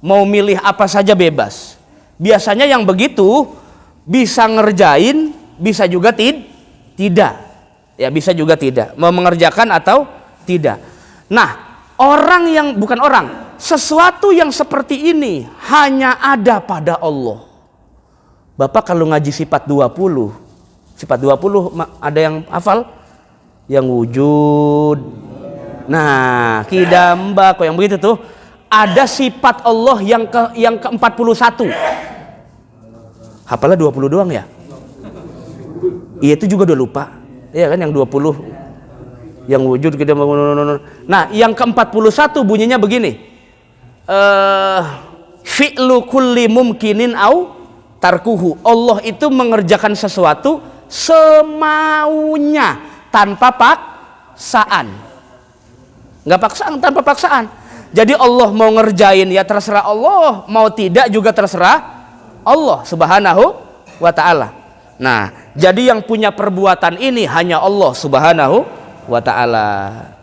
mau milih apa saja bebas. Biasanya yang begitu bisa ngerjain, bisa juga tidak. Ya bisa juga tidak, mau mengerjakan atau tidak. Nah, sesuatu yang seperti ini hanya ada pada Allah. Bapak kalau ngaji sifat 20 ada yang hafal? Yang wujud. Nah, kidamba kok yang begitu tuh. Ada sifat Allah yang ke-41. Hafalnya 20 doang ya? Iya, itu juga udah lupa. Iya kan yang 20. Yang wujud kita. Nah, yang ke-41 bunyinya begini. Fi'lu kulli mumkinin au tarkuhu. Allah itu mengerjakan sesuatu semaunya tanpa paksaan. Enggak paksaan, tanpa paksaan. Jadi Allah mau ngerjain ya terserah Allah, mau tidak juga terserah Allah Subhanahu wa ta'ala. Nah, jadi yang punya perbuatan ini hanya Allah Subhanahu wa ta'ala.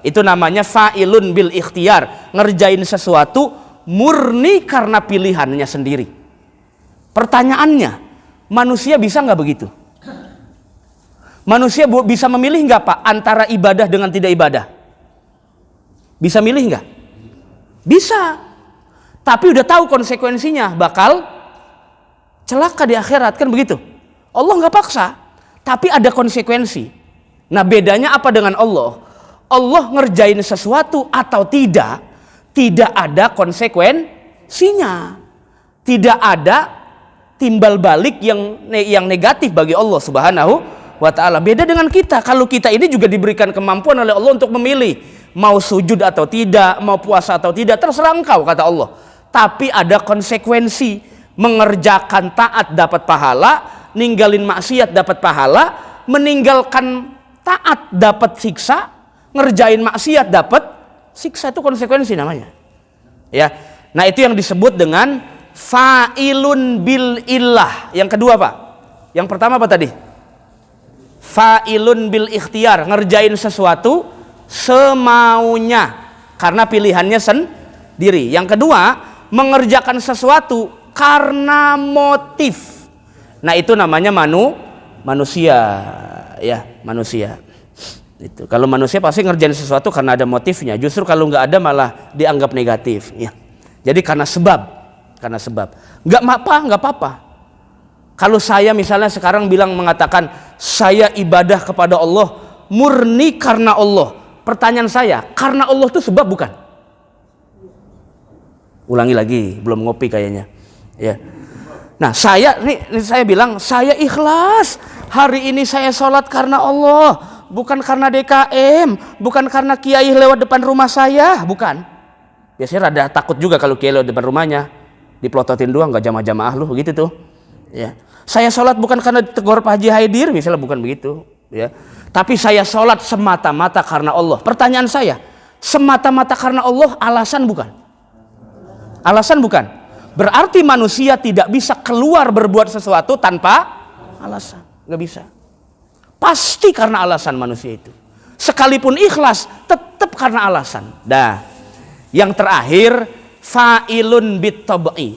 Itu namanya fa'ilun bil ikhtiar, ngerjain sesuatu murni karena pilihannya sendiri. Pertanyaannya, manusia bisa nggak begitu? Manusia bisa memilih nggak Pak antara ibadah dengan tidak ibadah? Bisa milih nggak? Bisa. Tapi udah tahu konsekuensinya, bakal celaka di akhirat, kan begitu? Allah nggak paksa, tapi ada konsekuensi. Nah, bedanya apa dengan Allah? Allah ngerjain sesuatu atau tidak ada konsekuensinya. Tidak ada timbal balik yang negatif bagi Allah Subhanahu wa ta'ala. Beda dengan kita. Kalau kita ini juga diberikan kemampuan oleh Allah untuk memilih mau sujud atau tidak, mau puasa atau tidak, terserah engkau, kata Allah. Tapi ada konsekuensi. Mengerjakan taat dapat pahala, ninggalin maksiat dapat pahala, meninggalkan taat dapat siksa, ngerjain maksiat dapat siksa. Itu konsekuensi namanya. Ya. Nah, itu yang disebut dengan fa'ilun bil illah. Yang kedua, Pak. Yang pertama apa tadi? Fa'ilun bil ikhtiar, ngerjain sesuatu semaunya karena pilihannya sendiri. Yang kedua, mengerjakan sesuatu karena motif. Nah, itu namanya manusia, ya, manusia. Itu. Kalau manusia pasti ngerjain sesuatu karena ada motifnya. Justru kalau nggak ada malah dianggap negatif, ya. Jadi karena sebab. Nggak apa-apa. Kalau saya misalnya sekarang mengatakan saya ibadah kepada Allah murni karena Allah. Pertanyaan saya, karena Allah itu sebab bukan? Ulangi lagi, belum ngopi kayaknya. Ya. Nah, saya bilang saya ikhlas. Hari ini saya sholat karena Allah, bukan karena DKM, bukan karena kiai lewat depan rumah saya, bukan. Biasanya rada takut juga kalau kiai lewat depan rumahnya, diplototin doang, nggak jamaah-jamaah lu, gitu tuh. Ya. Saya sholat bukan karena ditegur Pak Haji Haidir, misalnya, bukan begitu. Ya. Tapi saya sholat semata-mata karena Allah. Pertanyaan saya, semata-mata karena Allah alasan bukan? Alasan bukan? Berarti manusia tidak bisa keluar berbuat sesuatu tanpa alasan. Nggak bisa. Pasti karena alasan manusia itu. Sekalipun ikhlas, tetap karena alasan. Dah. Yang terakhir, fa'ilun bit-tab'i.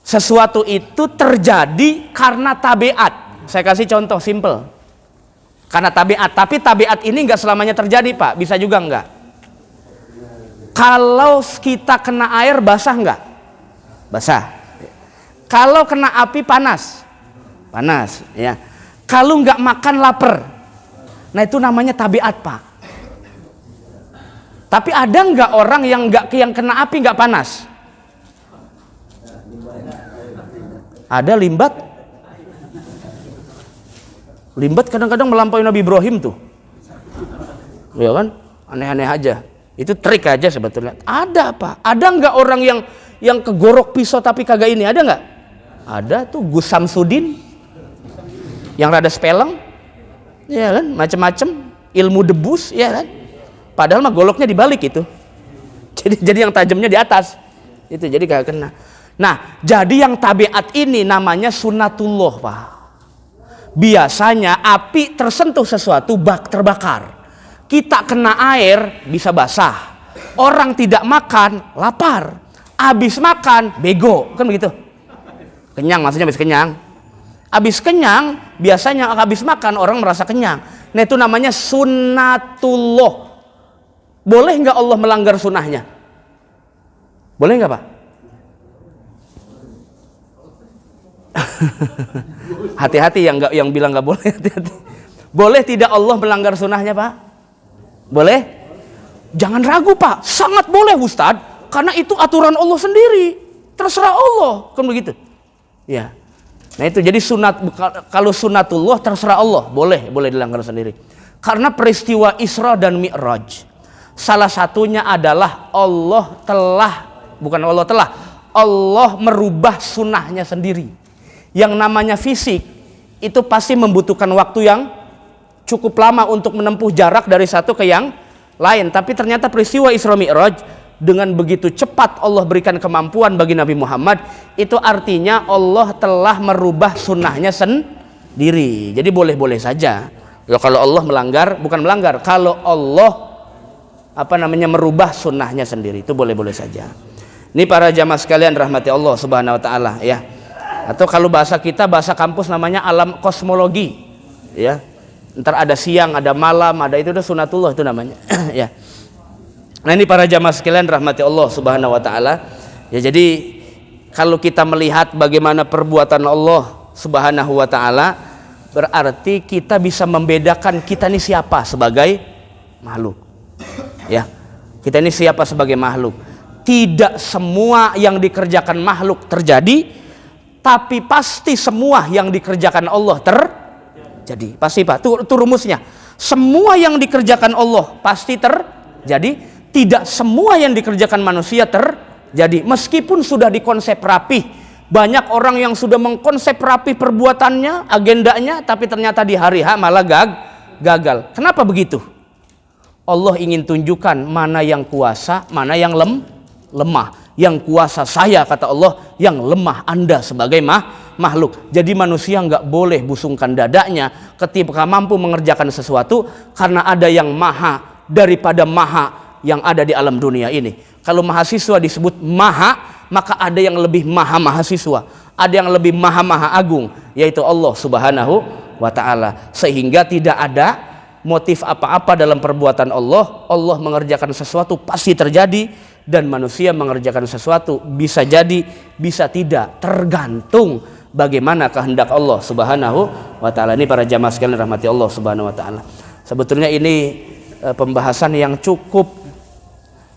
Sesuatu itu terjadi karena tabiat. Saya kasih contoh simple. Karena tabiat, tapi tabiat ini nggak selamanya terjadi, Pak. Bisa juga nggak. Kalau kita kena air basah nggak? Basah. Kalau kena api panas, ya. Kalau nggak makan lapar. Nah, itu namanya tabiat, Pak. Tapi ada nggak orang yang kena api nggak panas? Ada limbat. Limbat kadang-kadang melampaui Nabi Ibrahim tuh. Ya kan? Aneh-aneh aja. Itu trik aja sebetulnya. Ada apa? Ada nggak orang yang kegorok pisau tapi kagak ini? Ada nggak? Ada tuh Gus Samsudin. Yang rada speleng. Ya kan? Macem-macem. Ilmu debus, ya kan? Padahal mah goloknya dibalik itu. Jadi yang tajamnya di atas. Itu jadi kagak kena. Nah, jadi yang tabiat ini namanya sunnatullah, Pak. Biasanya api tersentuh sesuatu terbakar. Kita kena air bisa basah. Orang tidak makan lapar. Habis makan bego, kan begitu? Kenyang, maksudnya habis kenyang. Habis kenyang, biasanya habis makan orang merasa kenyang. Nah, itu namanya sunnatullah. Boleh nggak Allah melanggar sunnahnya? Boleh nggak Pak? Hati-hati yang bilang nggak boleh, hati-hati. Boleh tidak Allah melanggar sunnahnya Pak? Boleh? Jangan ragu Pak, sangat boleh Ustadz, karena itu aturan Allah sendiri, terserah Allah, kan begitu? Ya. Nah itu jadi sunat, kalau sunatullah terserah Allah, boleh dilanggar sendiri. Karena peristiwa Isra dan Mi'raj, salah satunya adalah Allah merubah sunnahnya sendiri. Yang namanya fisik itu pasti membutuhkan waktu yang cukup lama untuk menempuh jarak dari satu ke yang lain. Tapi ternyata peristiwa Isra Mi'raj dengan begitu cepat Allah berikan kemampuan bagi Nabi Muhammad, itu artinya Allah telah merubah sunnahnya sendiri. Jadi boleh-boleh saja. Ya, kalau Allah kalau Allah merubah sunnahnya sendiri, itu boleh-boleh saja. Ini para jamaah sekalian rahmati Allah Subhanahu wa taala ya. Atau kalau bahasa kita, bahasa kampus namanya alam kosmologi ya. Ntar ada siang, ada malam, ada itu udah sunatullah itu namanya ya. Nah ini para jamaah sekalian rahmati Allah Subhanahu wa taala. Ya jadi kalau kita melihat bagaimana perbuatan Allah Subhanahu wa taala, berarti kita bisa membedakan kita ini siapa sebagai makhluk. Ya. Kita ini siapa sebagai makhluk. Tidak semua yang dikerjakan makhluk terjadi, tapi pasti semua yang dikerjakan Allah terjadi. Pasti Pak, itu rumusnya. Semua yang dikerjakan Allah pasti terjadi, tidak semua yang dikerjakan manusia terjadi. Meskipun sudah dikonsep rapi, banyak orang yang sudah mengkonsep rapi perbuatannya, agendanya, tapi ternyata di hari H malah gagal. Kenapa begitu? Allah ingin tunjukkan mana yang kuasa, mana yang lemah. Yang kuasa saya, kata Allah, yang lemah Anda sebagai makhluk. Jadi manusia nggak boleh busungkan dadanya ketika mampu mengerjakan sesuatu, karena ada yang maha daripada maha yang ada di alam dunia ini. Kalau mahasiswa disebut maha, maka ada yang lebih maha mahasiswa, ada yang lebih maha agung, yaitu Allah Subhanahu wa taala. Sehingga tidak ada motif apa-apa dalam perbuatan Allah. Allah mengerjakan sesuatu pasti terjadi, dan manusia mengerjakan sesuatu bisa jadi, bisa tidak, tergantung bagaimana kehendak Allah Subhanahu wa taala. Ini para jamaah sekalian rahmati Allah Subhanahu wa taala. Sebetulnya ini pembahasan yang cukup.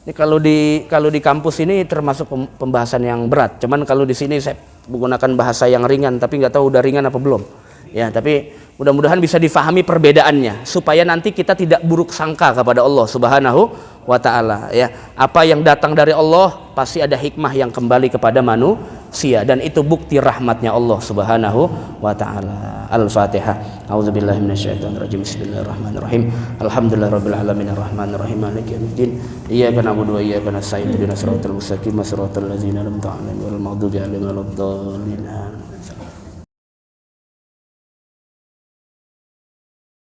Ini kalau di kampus ini termasuk pembahasan yang berat. Cuman kalau di sini saya menggunakan bahasa yang ringan, tapi nggak tahu udah ringan apa belum. Ya, tapi mudah-mudahan bisa difahami perbedaannya supaya nanti kita tidak buruk sangka kepada Allah Subhanahu wa taala ya. Apa yang datang dari Allah pasti ada hikmah yang kembali kepada manusia, dan itu bukti rahmatnya Allah Subhanahu wa taala. Al-Fatihah. A'udzubillahi minasyaitonirrajim. Bismillahirrahmanirrahim. Alhamdulillahirabbil alamin arrahmanirrahim maliki yaumiddin. Iyyaka na'budu wa iyyaka nasta'in. Ihdinas siratal mustaqim, siratal ladzina an'amta 'alaihim ghairil maghdubi 'alaihim waladdallin.